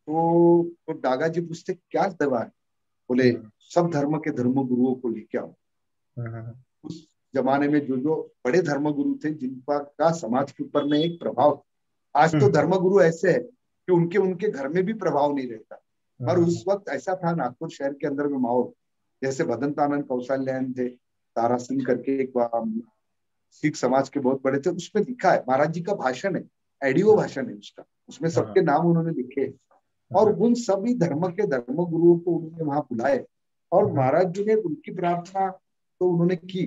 तो डागा जी पूछते क्या दवा है? बोले सब धर्म के धर्म गुरुओं को लेके आओ। उस जमाने में जो जो बड़े धर्म गुरु थे जिनका का समाज के ऊपर में एक प्रभाव, आज तो धर्म गुरु ऐसे है कि उनके उनके घर में भी प्रभाव नहीं रहता। पर उस वक्त ऐसा था नागपुर शहर के अंदर में माहौल, जैसे भदंतानंद कौशल्यायन थे, तारा सिंह करके एक सिख समाज के बहुत बड़े थे, उसमें लिखा है, महाराज जी का भाषण है, ऑडियो भाषण है उसका, उसमें सबके नाम उन्होंने लिखे। और उन सभी धर्म के धर्म गुरुओं को उन्होंने वहां बुलाए और महाराज जी ने उनकी प्रार्थना तो उन्होंने की।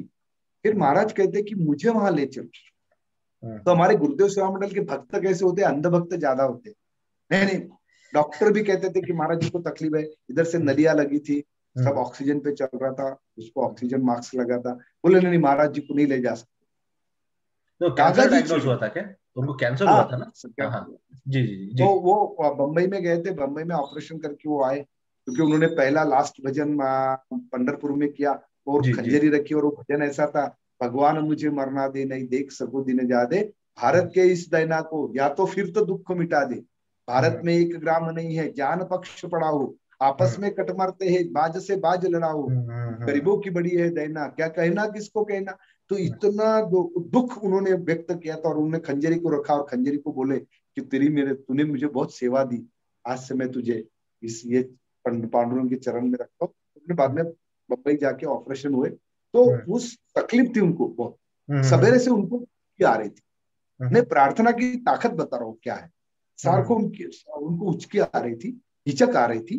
फिर महाराज कहते कि मुझे वहां ले चलो। तो हमारे गुरुदेव सेवा मंडल के भक्त कैसे होते हैं, अंध भक्त ज्यादा होते हैं। नहीं नहीं, डॉक्टर भी कहते थे कि महाराज जी को तकलीफ है, इधर से नलियां लगी थी, सब ऑक्सीजन पे चल रहा था, उसको ऑक्सीजन मास्क लगा था, बोले नहीं महाराज जी को नहीं ले जा सकते। तो कैंसर डायग्नोज हुआ था क्या? उनको कैंसर हुआ था ना? हाँ जी जी जी। तो वो बम्बई में गए थे, बम्बई में ऑपरेशन करके वो आए, क्योंकि उन्होंने पहला लास्ट भजन पंढरपुर में किया और खंजरी रखी, और वो भजन ऐसा था, भगवान मुझे मरना दे, नहीं देख सको दिन जादे, भारत के इस दैना को, या तो फिर तो दुख मिटा दे, भारत में एक ग्राम नहीं है, जान पक्ष पड़ा हो, आपस में कट मरते हैं, बाज से बाज लड़ाओ, गरीबों की बड़ी है दैना, क्या कहना किसको कहना। तो इतना दुख उन्होंने व्यक्त किया था, और उन्होंने खंजरी को रखा और खंजरी को बोले कि तूने मुझे बहुत सेवा दी, आज से मैं तुझे ये पांडुरंग के चरण में रखता हूँ। उन्होंने बाद में बम्बई जाके ऑपरेशन हुए, तो उस तकलीफ थी उनको बहुत, सवेरे से उनको आ रही थी। मैं प्रार्थना की ताकत बता रहा हूँ क्या है, सार को उनको उचकी आ रही थी, हिचक आ रही थी।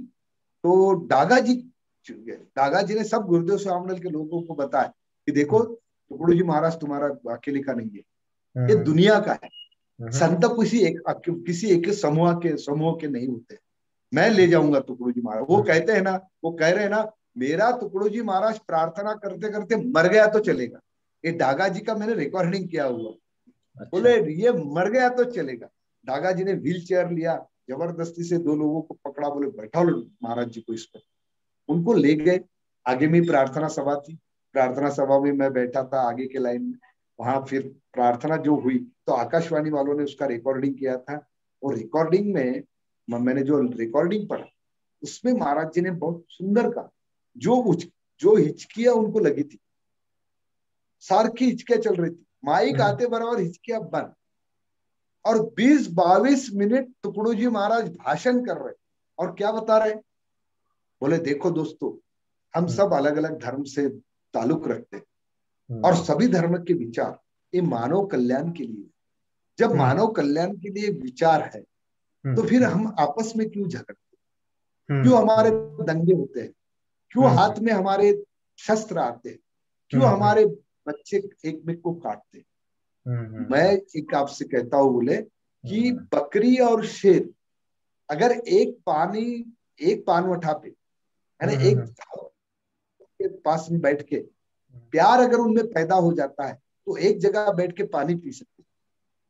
तो डागा जी ने सब गुरुदेव सेवा मंडल के लोगों को बताया कि देखो टुकड़ू जी महाराज तुम्हारा अकेले का नहीं है, ये दुनिया का है, संत किसी एक समूह के नहीं होते, मैं ले जाऊंगा टुकड़ू जी महाराज। वो कहते हैं ना, वो कह रहे हैं ना, मेरा टुकड़ू जी महाराज प्रार्थना करते करते मर गया तो चलेगा। ये डागा जी का मैंने रिकॉर्डिंग किया हुआ। बोले ये मर गया तो चलेगा। डागा जी ने व्हील चेयर लिया, जबरदस्ती से 2 लोगों को पकड़ा, बोले बैठा लो महाराज जी को इस पर, उनको ले गए। आगे में प्रार्थना सभा थी, प्रार्थना सभा में मैं बैठा था आगे के लाइन में। वहां फिर प्रार्थना जो हुई तो आकाशवाणी वालों ने उसका रिकॉर्डिंग किया था, और रिकॉर्डिंग में मैंने जो रिकॉर्डिंग पढ़ा उसमें महाराज जी ने बहुत सुंदर कहा, जो हिचकियां उनको लगी थी, सार की हिचकियां चल रही थी, माइक आते बराबर हिचकियां बंद, और 20-22 मिनट टुकड़ू जी महाराज भाषण कर रहे, और क्या बता रहे, बोले देखो दोस्तों, हम सब अलग अलग धर्म से ताल्लुक रखते हैं, और सभी धर्म के विचार ये मानव कल्याण के लिए, जब मानव कल्याण के लिए विचार है तो फिर हम आपस में क्यों झगड़ते, क्यों हमारे दंगे होते हैं, क्यों हाथ में हमारे शस्त्र आते हैं, क्यों हमारे बच्चे एक में को काटते। मैं एक आपसे कहता हूं, बोले कि बकरी और शेर अगर एक पानवठा पे, यानी एक के पास में बैठ के प्यार अगर उनमें पैदा हो जाता है तो एक जगह बैठ के पानी पी सकते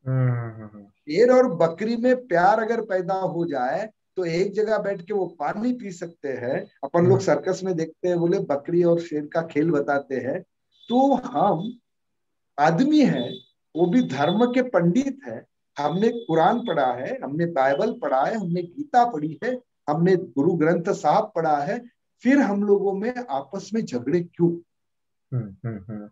हैं। शेर और बकरी में प्यार अगर पैदा हो जाए तो एक जगह बैठ के वो पानी पी सकते हैं। अपन लोग सर्कस में देखते हैं, बोले बकरी और शेर का खेल बताते हैं। तो हम आदमी हैं, वो भी धर्म के पंडित है, हमने कुरान पढ़ा है, हमने बाइबल पढ़ा है, हमने गीता पढ़ी है, हमने गुरु ग्रंथ साहब पढ़ा है, फिर हम लोगों में आपस में झगड़े क्यों?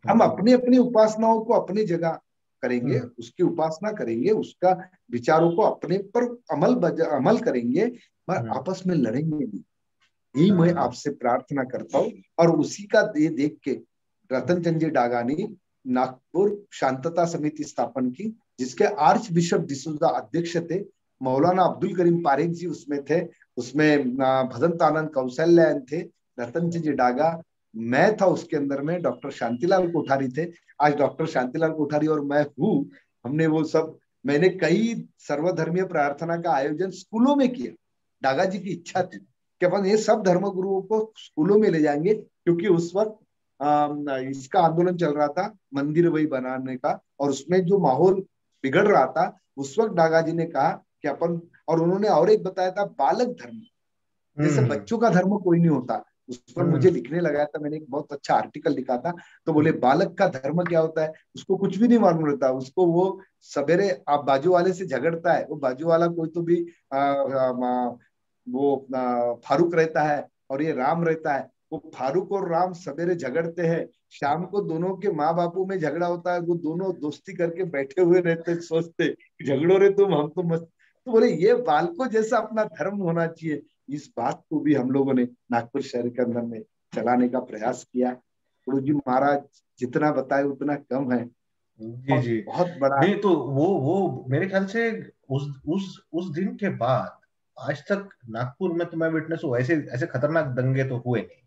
हम अपनी अपनी उपासनाओं को अपनी जगह करेंगे, उसकी उपासना करेंगे, उसका विचारों को अपने पर अमल करेंगे, पर आपस में लड़ेंगे नहीं। यही मैं आपसे प्रार्थना करता हूँ। और उसी का देख के रतन चंद जी डागा ने नागपुर शांतता समिति स्थापन की, जिसके आर्च बिशप डिसूजा अध्यक्ष थे, मौलाना अब्दुल करीम पारेख जी उसमें थे, उसमें भदंतानंद कौशल्यायन थे, रतन चंद जी डागा, मैं था उसके अंदर में, डॉक्टर शांतिलाल कोठारी थे। आज डॉक्टर शांतिलाल कोठारी और मैं हूँ, हमने वो सब, मैंने कई सर्वधर्मीय प्रार्थना का आयोजन स्कूलों में किया। डागा जी की इच्छा थी कि अपन ये सब धर्म गुरुओं को स्कूलों में ले जाएंगे, क्योंकि उस वक्त इसका आंदोलन चल रहा था मंदिर वही बनाने का, और उसमें जो माहौल बिगड़ रहा था, उस वक्त डागा जी ने कहा कि अपन, और उन्होंने और एक बताया था बालक धर्म, जैसे बच्चों का धर्म कोई नहीं होता, उस पर मुझे लिखने लगाया था, मैंने एक बहुत अच्छा आर्टिकल लिखा था। तो बोले बालक का धर्म क्या होता है, उसको कुछ भी नहीं मालूम रहता, उसको वो सवेरे आप बाजू वाले से झगड़ता है, वो बाजू वाला कोई तो भी वो फारूक रहता है, और ये राम रहता है, वो फारूक और राम सवेरे झगड़ते हैं, शाम को दोनों के माँ बापों में झगड़ा होता है, वो दोनों दोस्ती करके बैठे हुए रहते, सोचते झगड़ो रे तुम, हम तो मस्त। तो बोले ये बालकों जैसा अपना धर्म होना चाहिए। इस बात को भी हम लोगों ने नागपुर शहर के अंदर में चलाने का प्रयास किया। गुरु जी महाराज जितना बताए उतना कम है। जी और जी। बहुत बड़ा। नहीं तो वो मेरे ख्याल से उस दिन के बाद आज तक नागपुर में तो मैं विटनेस हूँ, ऐसे ऐसे खतरनाक दंगे तो हुए नहीं।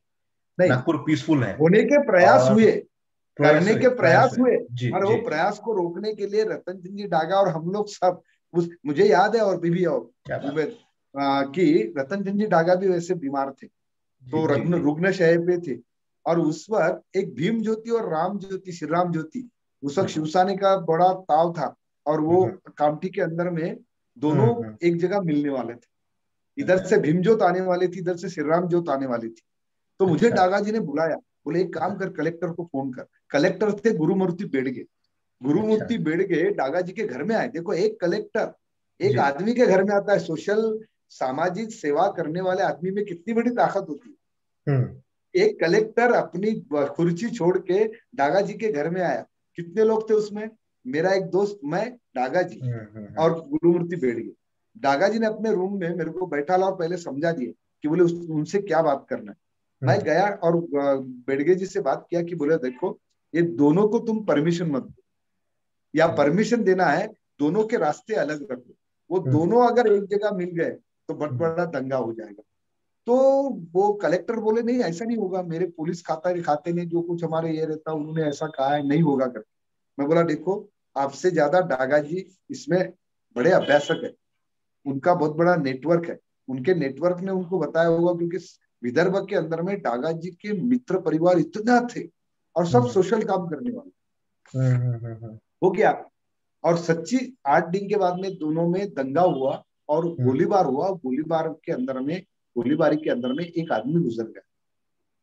नहीं, नागपुर पीसफुल है। होने के प्रयास और हुए, प्रयास करने हुए, के प्रयास प्रयास हुए। हुए, जी पर वो जी जी। प्रयास को रोकने के लिए रतन चंद जी डागा और हम लोग सब, उस मुझे याद है और बीबी और क्या बात। जुबेद कि रतन चंद जी डागा भी वैसे बीमार थे, जी तो जी रुग्ण जी। रुग्ण शय पे थे। और उस वक्त एक भीम ज्योति और राम ज्योति, श्री राम ज्योति, उस वक्त हम्म शिवसेना का बड़ा ताव था, और वो हम्म कामठी के अंदर में दोनों हम्म। एक जगह मिलने वाले थे। इधर अच्छा से भीम ज्योत आने वाली थी, इधर से श्री राम ज्योत आने वाली थी। तो मुझे अच्छा। डागा जी ने बुलाया, बोले एक काम कर, कलेक्टर को फोन कर। कलेक्टर थे गुरुमूर्ति बेड़गे। अच्छा। गुरुमूर्ति बेड़गे डागा जी के घर में आए। देखो, एक कलेक्टर एक जी। आदमी के घर में आता है, सोशल सामाजिक सेवा करने वाले आदमी में कितनी बड़ी ताकत होती है। हम्म एक कलेक्टर अपनी कुर्सी छोड़ के डागा जी के घर में आया। कितने लोग थे उसमें? मेरा एक दोस्त, मैं, डागा जी हम्म। और गुरुमूर्ति बेड़गे। डागा जी ने अपने रूम में मेरे को बैठा ला और पहले समझा दिए कि बोले उनसे क्या बात करना है। मैं हम्म गया और बेड़गे जी से बात किया कि बोले देखो, ये दोनों को तुम परमिशन मत दो, या हम्म परमिशन देना है दोनों के रास्ते अलग रखो। वो हम्म दोनों अगर एक जगह मिल गए तो बहुत हम्म बड़ा दंगा हो जाएगा। तो वो कलेक्टर बोले नहीं, ऐसा नहीं होगा, मेरे पुलिस खाता खाते ने जो कुछ हमारे ये रहता उन्होंने ऐसा कहा है, नहीं होगा कर। मैं बोला देखो, आपसे ज्यादा डागा जी इसमें बड़े अभ्यासक है, उनका बहुत बड़ा नेटवर्क है, उनके नेटवर्क ने उनको बताया होगा, क्योंकि विदर्भ के अंदर में डागा जी के मित्र परिवार इतना थे और सब हम्म सोशल काम करने वाले। हम्म। हो गया। और सच्ची 8 दिन के बाद में दोनों में दंगा हुआ और हम्म। गोलीबार हुआ। गोलीबार के अंदर में, गोलीबारी के अंदर में एक आदमी गुजर गया।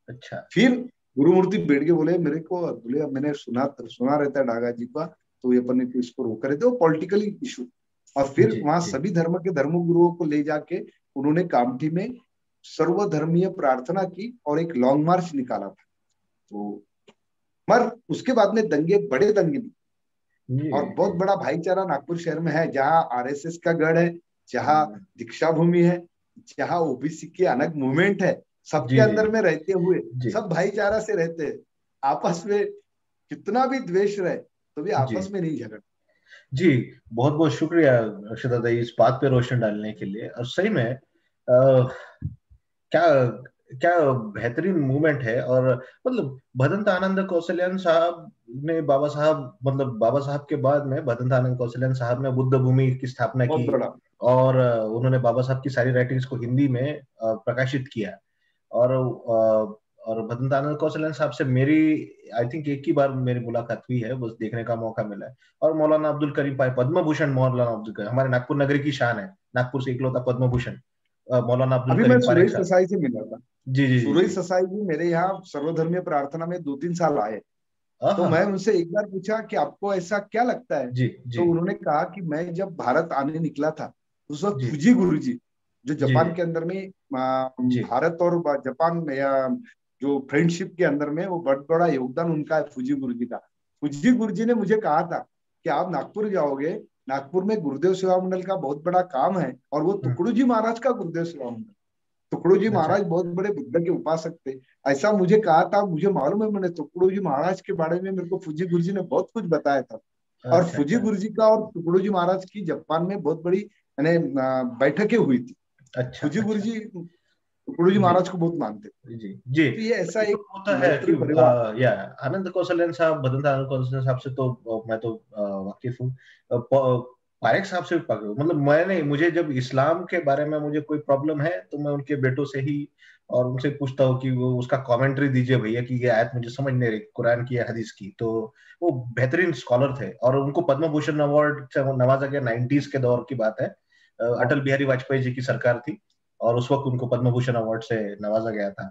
अच्छा। फिर गुरुमूर्ति बैठ के बोले मेरे को, बोले मैंने सुना सुना रहता है डागा जी का, तो ये अपन को इसको रोक रहे थे, वो पॉलिटिकली इशू। और फिर जी वहां जी। सभी धर्म के धर्मगुरुओं को ले जाके उन्होंने कामठी में सर्वधर्मीय प्रार्थना की और एक लॉन्ग मार्च निकाला था। तो मगर उसके बाद में दंगे, बड़े दंगे नहीं। जी और बहुत जी। बड़ा भाईचारा नागपुर शहर में है, जहाँ आरएसएस का गढ़ है, जहाँ हम्म। दीक्षा भूमि है, जहाँ ओबीसी की अलग मूवमेंट है, सबके जी जी अंदर में रहते हुए जी सब भाईचारा से रहते हैं। आपस में कितना भी द्वेष रहे तो भी जी आपस में नहीं झगड़। जी। बहुत बहुत शुक्रिया अक्षता दादा इस बात पे रोशनी डालने के लिए। और सही में क्या क्या बेहतरीन मूवमेंट है। और मतलब भदंत आनंद कौशल्यान साहब ने, बाबा साहब, मतलब बाबा साहब के बाद में भदंत आनंद कौशल्यान साहब ने बुद्ध भूमि की स्थापना बहुत की। बड़ा। और उन्होंने बाबा साहब की सारी राइटिंग्स को हिंदी में प्रकाशित किया। और भदंत आनंद कौशल्यान साहब से मेरी आई थिंक एक ही बार मेरी मुलाकात हुई है, बस देखने का मौका मिला है। और मौलाना अब्दुल करीम पाए, पद्म भूषण मौलाना अब्दुल करीम, हमारे नागपुर नगरी की शान है, नागपुर से इकलौता पद्म भूषण मौलाना अब्दुल अभी मैं करीम पारेख सुरेश साहब। ससाई से मिला था। जी जी जी सुरेश जी। ससाई जी मेरे यहाँ सर्वधर्मीय प्रार्थना में 2-3 साल आए। हाँ तो हाँ मैं हाँ। उनसे एक बार पूछा कि आपको ऐसा क्या लगता है? जी जी तो उन्होंने कहा कि मैं जब भारत आने निकला था, उस वक्त जी फूजी गुरु जी, जो जी जापान के अंदर में जी भारत और जापान में जो फ्रेंडशिप के अंदर में वो बहुत बड़ा योगदान उनका है, फूजी गुरु जी का। फूजी गुरु जी ने मुझे कहा था कि आप नागपुर जाओगे, नागपुर में गुरुदेव सेवा मंडल का बहुत बड़ा काम है, और वो हम्म। टुकड़ू जी महाराज का गुरुदेव सेवा मंडल। टुकड़ू जी अच्छा महाराज बहुत बड़े बुद्ध के उपासक थे, ऐसा मुझे कहा था। मुझे मालूम है, मैंने टुकड़ू जी महाराज के बारे में मेरे को फूजी गुरु जी ने बहुत कुछ बताया था। और अच्छा फूजी अच्छा गुरु जी का और टुकड़ू जी महाराज की जापान में बहुत बड़ी यानी बैठकें हुई थी। अच्छा फूजी गुरु अच्छा। जी टुकड़ू जी जी महाराज को बहुत मानते थे। जी जी। तो ये ऐसा ये तो एक होता है कि मैत्री परिवार। या आनंद कौशल्यान साहब, भदंत आनंद कौशल्यान साहब से तो मैं तो वाकिफ हूँ। पारेख साहब से भी वाकिफ हूँ। मतलब मैंने, मुझे जब इस्लाम के बारे में मुझे कोई प्रॉब्लम है तो मैं उनके बेटों से ही और उनसे पूछता हूँ कि वो उसका कमेंट्री दीजिए भैया, कि ये आयत मुझे समझ नहीं रही कुरान की या हदीस की। तो वो बेहतरीन स्कॉलर थे और उनको पद्म भूषण अवार्ड से नवाजा गया। 90s के दौर की बात है। हाँ। अटल बिहारी वाजपेयी जी की सरकार थी और उस वक्त उनको पद्म भूषण अवार्ड से नवाजा गया था।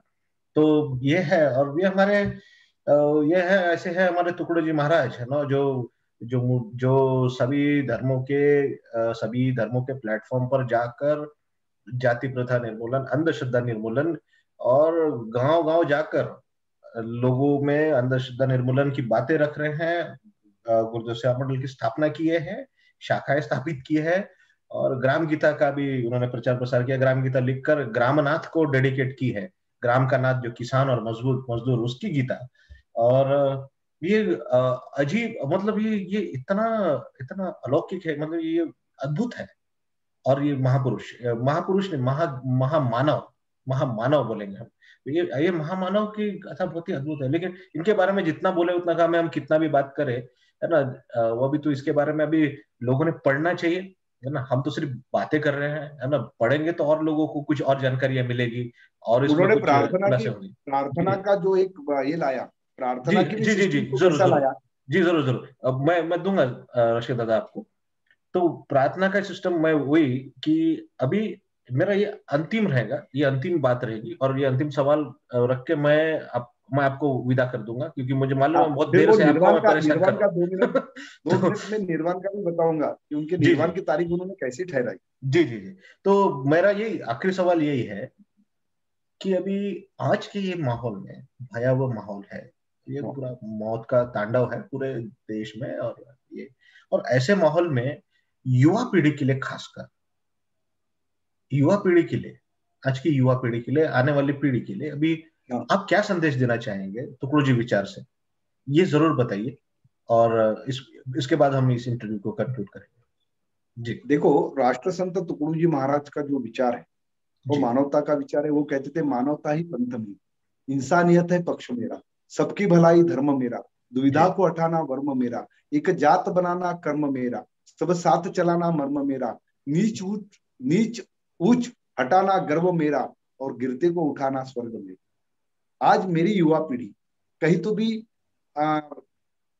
तो ये है। और ये हमारे ये है, ऐसे है हमारे टुकड़े जी महाराज है ना, जो जो जो सभी धर्मों के प्लेटफॉर्म पर जाकर जाति प्रथा निर्मूलन, अंधश्रद्धा निर्मूलन और गांव गांव जाकर लोगों में अंधश्रद्धा निर्मूलन की बातें रख रहे हैं। गुरुदेव सेवा मंडल की स्थापना किए हैं, शाखाएं स्थापित की है, और ग्राम गीता का भी उन्होंने प्रचार प्रसार किया। ग्राम गीता लिखकर ग्रामनाथ को डेडिकेट की है। ग्राम का नाथ जो किसान और मजबूत मजदूर, उसकी गीता। और ये अजीब, मतलब ये इतना इतना अलौकिक है, मतलब ये अद्भुत है। और ये महापुरुष, महापुरुष ने महामानव, महामानव बोलेंगे हम। तो ये महामानव की कथा बहुत ही अद्भुत है। लेकिन इनके बारे में जितना बोले उतना कम है, हम कितना भी बात करें, है ना। वो भी तो इसके बारे में अभी लोगों ने पढ़ना चाहिए, है ना। हम तो सिर्फ बातें कर रहे हैं, है ना। पढ़ेंगे तो और लोगों को कुछ और जानकारियां मिलेगी, और इसमें उन्होंने कुछ खुलासे होंगे। प्रार्थना जी का जो एक ये लाया, जी प्रार्थना की भी जी जी जी, सिस्टम को जरूर कैसा जरूर। लाया। जी जरूर जरूर, अब मैं दूंगा रशीद दादा आपको। तो प्रार्थना का सिस्टम मैं वही कि अभी मेरा ये अंतिम रहेगा, ये अंतिम बात रहेगी, और ये अंतिम सवाल रख के मैं आपको विदा कर दूंगा, क्योंकि मुझे मालूम हाँ, है बहुत फिर देर वो से आपको मैं परेशान कर निर्वाण रहा का हूँ। दो तो मिनट में निर्वाण का भी बताऊंगा कि उनके जी जी निर्वाण की तारीख उन्होंने कैसी ठहराई। जी जी जी। तो मेरा यही आखिरी सवाल यही है कि अभी आज के ये माहौल में, भयावह माहौल है, ये हाँ, पूरा मौत का तांडव है पूरे देश में, और ये, और ऐसे माहौल में युवा पीढ़ी के लिए, खासकर युवा पीढ़ी के लिए, आज की युवा पीढ़ी के लिए, आने वाली पीढ़ी के लिए, अभी हाँ। आप क्या संदेश देना चाहेंगे टुकड़ू जी विचार से, ये जरूर बताइए। और इसके बाद हम इस इंटरव्यू को कंक्लूड करेंगे। जी देखो, राष्ट्रसंत तुकडू जी महाराज का जो विचार है वो जी मानवता का विचार है। वो कहते थे मानवता ही पंथ में, इंसानियत है पक्ष मेरा, सबकी भलाई धर्म मेरा, दुविधा जी। को हटाना वर्म मेरा, एक जात बनाना कर्म मेरा, सब साथ चलाना मर्म मेरा, नीच ऊंच हटाना गर्व मेरा, और गिरते को उठाना स्वर्ग मेरा। आज मेरी युवा पीढ़ी कहीं तो भी आ,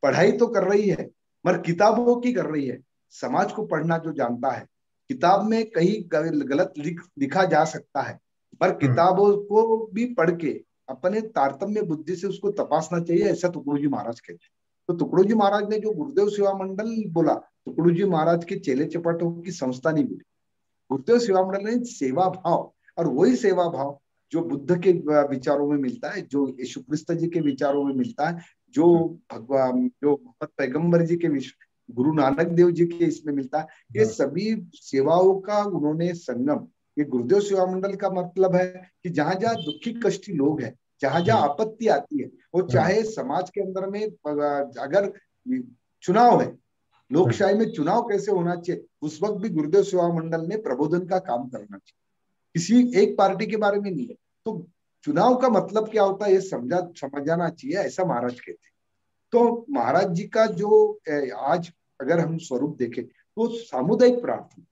पढ़ाई तो कर रही है, मगर किताबों की कर रही है। समाज को पढ़ना जो जानता है, किताब में कहीं गलत लिखा जा सकता है, पर हम्म किताबों को भी पढ़ के अपने तारतम्य बुद्धि से उसको तपासना चाहिए, ऐसा टुकड़ू जी महाराज कहते हैं। तो टुकड़ू जी महाराज ने जो गुरुदेव सेवा मंडल बोला, टुकड़ू जी महाराज के चेले चपाटों की संस्था नहीं बोली। गुरुदेव सेवा मंडल ने सेवा भाव, और वही सेवा भाव जो बुद्ध के विचारों में मिलता है, जो यीशु क्रिस्त जी के विचारों में मिलता है, जो भगवान जो मोहम्मद पैगंबर जी के गुरु नानक देव जी के इसमें मिलता है, ये सभी सेवाओं का उन्होंने संगम। ये गुरुदेव सेवा मंडल का मतलब है कि जहां जहां दुखी कष्टी लोग हैं, जहां जहां आपत्ति आती है, वो चाहे समाज के अंदर में अगर चुनाव है, लोकशाही में चुनाव कैसे होना चाहिए, उस वक्त भी गुरुदेव सेवा मंडल ने प्रबोधन का काम करना चाहिए। किसी एक पार्टी के बारे में नहीं है। तो चुनाव का मतलब क्या होता है ये समझाना चाहिए, ऐसा महाराज कहते हैं। तो महाराज जी का जो आज अगर हम स्वरूप देखें तो सामुदायिक प्रार्थना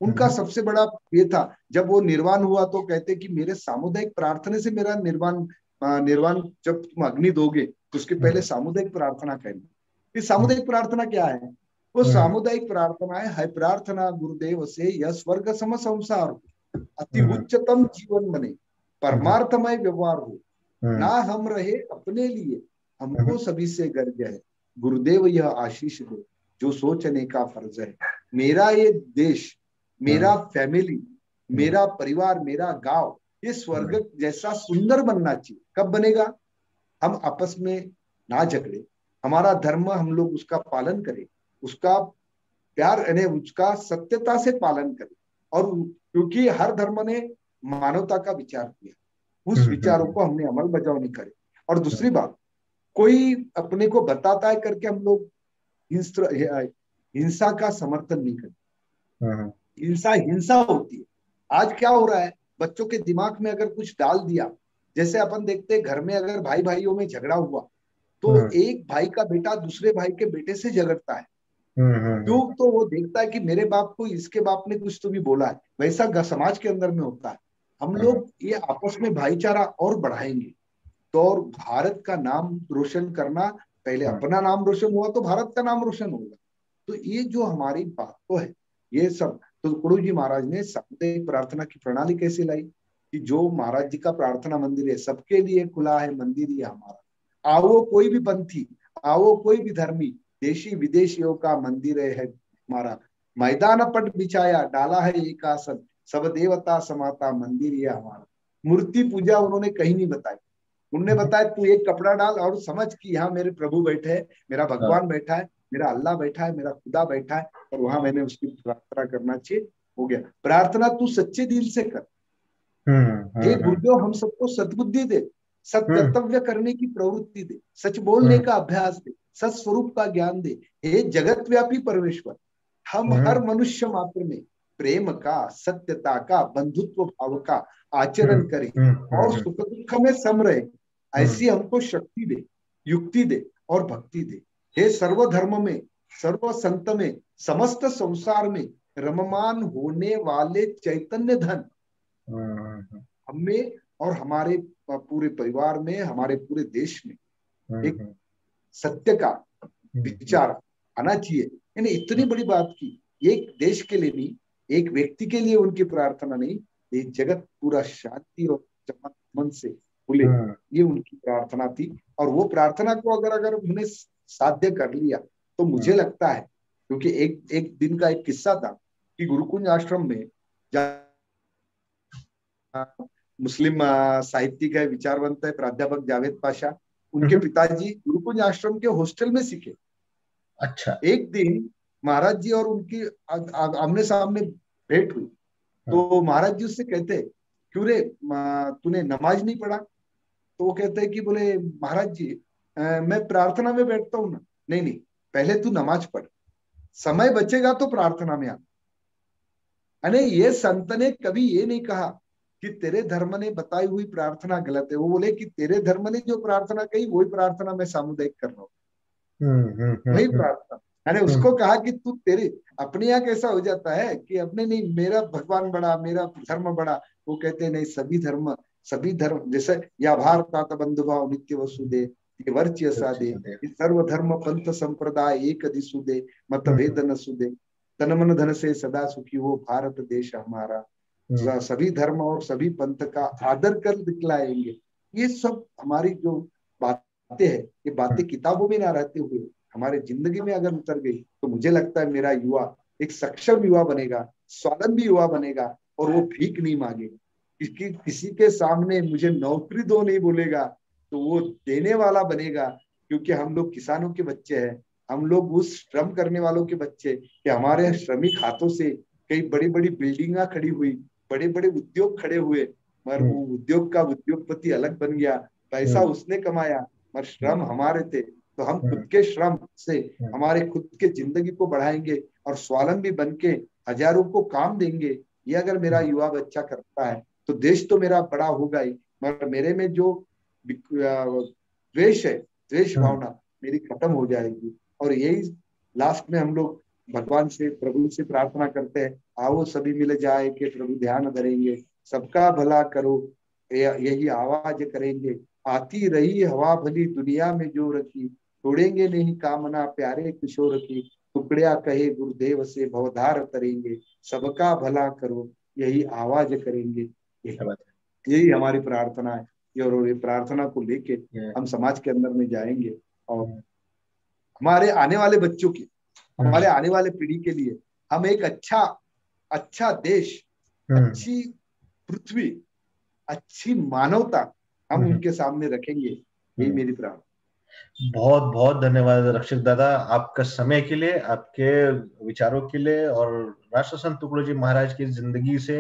उनका सबसे बड़ा ये था। जब वो निर्वाण हुआ तो कहते कि मेरे सामुदायिक प्रार्थना से मेरा निर्वाण निर्वाण जब तुम अग्नि दोगे तो उसके पहले सामुदायिक प्रार्थना करना। ये सामुदायिक प्रार्थना क्या है? वो सामुदायिक प्रार्थना है प्रार्थना गुरुदेव से यह स्वर्ग सम संसार अति उच्चतम जीवन बने, परमार्थमय व्यवहार हो, ना हम रहे अपने लिए, हमको सभी से गर्ज है, गुरुदेव यह आशीष दो जो सोचने का फर्ज है। मेरा ये देश, मेरा फैमिली, मेरा परिवार, मेरा गांव, ये स्वर्ग जैसा सुंदर बनना चाहिए। कब बनेगा? हम आपस में ना झगड़े, हमारा धर्म हम लोग उसका पालन करें, उसका प्यार यानी उसका सत्यता से पालन करें। और क्योंकि हर धर्म ने मानवता का विचार किया, उस विचारों को हमने अमल बजावनी करे। और दूसरी बात, कोई अपने को बताता है करके हम लोग हिंसा का समर्थन नहीं करते। हिंसा हिंसा होती है। आज क्या हो रहा है, बच्चों के दिमाग में अगर कुछ डाल दिया, जैसे अपन देखते हैं घर में अगर भाई भाइयों में झगड़ा हुआ तो एक भाई का बेटा दूसरे भाई के बेटे से झगड़ता है। क्यों? तो वो देखता है कि मेरे बाप को इसके बाप ने कुछ तो भी बोला है। वैसा समाज के अंदर में होता है। हम लोग ये आपस में भाईचारा और बढ़ाएंगे तो, और भारत का नाम रोशन करना, पहले अपना नाम रोशन हुआ तो भारत का नाम रोशन होगा। तो ये जो हमारी बात तो है, ये सब तो गुरु जी महाराज ने सामुदायिक प्रार्थना की प्रणाली कैसे लाई कि जो महाराज जी का प्रार्थना मंदिर है, सबके लिए खुला है मंदिर ये हमारा। आओ कोई भी पंथी, आओ कोई भी धर्मी, देशी विदेशियों का मंदिर है हमारा। मैदान पट बिछाया डाला है एक आसन, सब देवता समाता मंदिर ये हमारा। मूर्ति पूजा उन्होंने कहीं नहीं बताई। उन्होंने बताया तू एक कपड़ा डाल और समझ कि यहाँ मेरे प्रभु बैठे हैं, मेरा हाँ। भगवान बैठा है, मेरा अल्लाह बैठा है, मेरा खुदा बैठा है, और वहां मैंने उसकी प्रार्थना करना चाहिए। हो गया। प्रार्थना तू सच्चे दिल से कर। हे हम्म। गुरुदेव हम सबको सद्बुद्धि दे, हम्म सत्कर्तव्य करने की प्रवृत्ति दे, सच बोलने हम्म का अभ्यास दे, सत स्वरूप का ज्ञान दे। हे जगत व्यापी परमेश्वर, हम हर हम्म मनुष्य मात्र में प्रेम का, सत्यता का, बंधुत्व भाव का आचरण हम्म करें हम्म और हम्म सुख दुख में सम रहे। हम्म ऐसी हमको शक्ति दे, युक्ति दे और भक्ति दे। हे सर्वधर्म में, सर्व संत में, समस्त संसार में रममान होने वाले चैतन्य धन हम्म हमें और हमारे पूरे परिवार में, हमारे पूरे देश में एक हम्म सत्य का हम्म विचार आना चाहिए। यानी इतनी बड़ी बात की, एक देश के लिए नहीं, एक व्यक्ति के लिए उनकी प्रार्थना नहीं, ये जगत पूरा शांति और चमक मन से खुले, हम्म ये उनकी प्रार्थना थी। और वो प्रार्थना को अगर अगर उन्होंने साध्य कर लिया तो मुझे लगता है, क्योंकि एक एक दिन का एक किस्सा था कि गुरुकुंज आश्रम में मुस्लिम साहित्यिक है, विचारवंत है, प्राध्यापक जावेद पाशा, उनके हम्म। पिताजी गुरुकुंज आश्रम के हॉस्टल में सीखे। अच्छा। एक दिन महाराज जी और उनकी आमने सामने भेंट हुई, हाँ। तो महाराज जी उससे कहते, क्यों रे तूने नमाज नहीं पढ़ा? तो वो कहते हैं कि बोले महाराज जी मैं प्रार्थना में बैठता हूँ ना। नहीं नहीं, पहले तू नमाज पढ़, समय बचेगा तो प्रार्थना में आ। अरे ये संत ने कभी ये नहीं कहा कि तेरे धर्म ने बताई हुई प्रार्थना गलत है। वो बोले कि तेरे धर्म ने जो प्रार्थना कही वही प्रार्थना मैं सामुदायिक कर रहा हूँ, वही प्रार्थना। मैंने हम्म उसको कहा कि तू तेरे अपने यहाँ कैसा हो जाता है कि अपने नहीं मेरा भगवान बड़ा, मेरा धर्म बड़ा। वो कहते नहीं, सभी धर्म जैसे या भारत बंधु भाव नित्य वसुदे ये वर्च्य साधे सर्व धर्म पंथ संप्रदाय एक दिसुदे मत भेद न सुदे तन मन धन से सदा सुखी हो भारत देश हमारा। सभी धर्म और सभी पंथ का आदर कर दिखलाएंगे। ये सब हमारी जो बातें हैं, ये बातें किताबों में ना रहते हुए हमारे जिंदगी में अगर उतर गई तो मुझे लगता है मेरा युवा एक सक्षम युवा बनेगा, स्वावलंबी युवा बनेगा, और वो भीख नहीं मांगेगा। किसी के सामने मुझे नौकरी दो नहीं बोलेगा, तो वो देने वाला बनेगा। क्योंकि हम लोग किसानों के बच्चे हैं, हम लोग उस श्रम करने वालों के बच्चे कि हमारे श्रमिक हाथों से कई बड़ी बड़ी बिल्डिंगा खड़ी हुई, बड़े बड़े उद्योग खड़े हुए, मगर वो उद्योग का उद्योगपति अलग बन गया, पैसा उसने कमाया, मगर श्रम हमारे थे। तो हम खुद के श्रम से हमारे खुद के जिंदगी को बढ़ाएंगे और स्वावलंबी बन के हजारों को काम देंगे। ये अगर मेरा युवा बच्चा करता है तो देश तो मेरा बड़ा होगा ही, मगर मेरे में जो द्वेष है, द्वेष भावना मेरी खत्म हो जाएगी। और यही लास्ट में हम लोग भगवान से, प्रभु से प्रार्थना करते हैं, आओ सभी मिल जाए के प्रभु ध्यान धरेंगे, सबका भला करो यही आवाज करेंगे, आती रही हवा भली दुनिया में जो रखी, तोड़ेंगे नहीं कामना प्यारे किशोर की, टुकड़िया कहे गुरुदेव से भवधार तरेंगे, सबका भला करो यही आवाज करेंगे। यही हमारी प्रार्थना है। और ये प्रार्थना को लेके हम समाज के अंदर में जाएंगे और हमारे आने वाले बच्चों की, हमारे आने वाले पीढ़ी के लिए हम एक अच्छा अच्छा देश, अच्छी पृथ्वी, अच्छी मानवता हम उनके सामने रखेंगे। यही मेरी प्रार्थना। बहुत बहुत धन्यवाद रक्षक दादा, आपका समय के लिए, आपके विचारों के लिए, और राष्ट्र संत तुकडोजी महाराज की जिंदगी से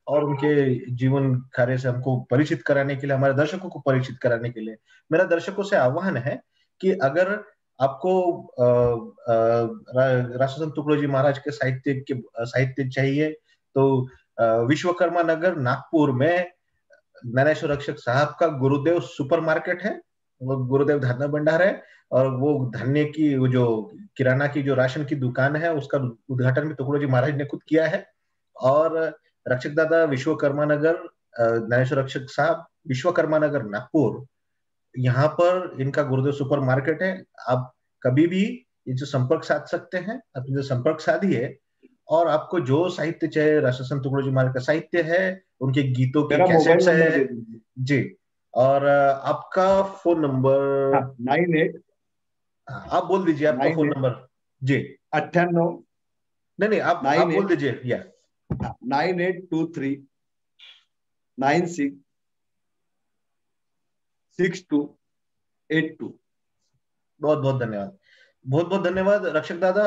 और उनके जीवन कार्य से हमको परिचित कराने के लिए, हमारे दर्शकों को परिचित कराने के लिए मेरा दर्शकों से आह्वान है कि अगर आपको राष्ट्र संत तुकडोजी महाराज के साहित्य चाहिए तो विश्वकर्मा नगर नागपुर में ज्ञानेश्वर रक्षक साहब का गुरुदेव सुपरमार्केट है, वो गुरुदेव धान्य भंडार है, और वो धान्य की वो जो किराना की जो राशन की दुकान है उसका उद्घाटन भी तुकडोजी महाराज ने खुद किया है। और रक्षक दादा विश्वकर्मा नगर, ज्ञानेश्वर रक्षक साहब विश्वकर्मा नगर नागपुर, यहाँ पर इनका गुरुदेव सुपर मार्केट है। आप कभी भी इनसे संपर्क साध सकते हैं, आप इनसे संपर्क साधिए, और आपको जो साहित्य चाहिए, राष्ट्र संत तुकडोजी महाराज का साहित्य है, उनके गीतों के मेरा मोबाइल कैसेट्स नंबर है दे दीजिए। जी। और आपका फोन नंबर? 98, आप बोल दीजिए आपका फोन 98, नंबर जी। 98, नहीं नहीं, आप बोल 98, दीजिए या 9823 96 6282। बहुत बहुत धन्यवाद, बहुत बहुत धन्यवाद रक्षक दादा।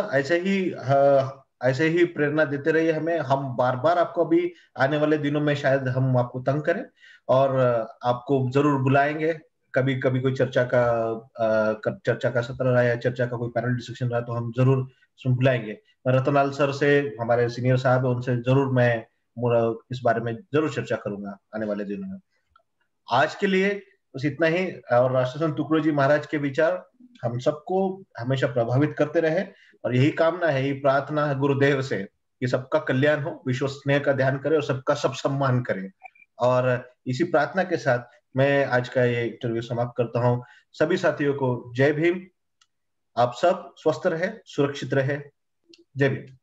ऐसे ही प्रेरणा देते रहिए हमें। हम बार बार आपको अभी आने वाले दिनों में शायद हम आपको तंग करें, और आपको जरूर बुलाएंगे। कभी कभी कोई चर्चा का सत्र रहा या चर्चा का कोई पैनल डिस्कशन रहा तो हम जरूर बुलाएंगे। रतनलाल सर से, हमारे सीनियर साहब है, उनसे जरूर मैं इस बारे में जरूर चर्चा करूंगा आने वाले दिनों में। आज के लिए बस इतना ही। और राष्ट्रसंत तुकडोजी जी महाराज के विचार हम सबको हमेशा प्रभावित करते रहे, और यही कामना है, यही प्रार्थना है गुरुदेव से कि सबका कल्याण हो, विश्व स्नेह का ध्यान करे और सबका सब सम्मान करे। और इसी प्रार्थना के साथ मैं आज का ये इंटरव्यू समाप्त करता हूँ। सभी साथियों को जय भीम। आप सब स्वस्थ रहे, सुरक्षित रहे। जय भीम।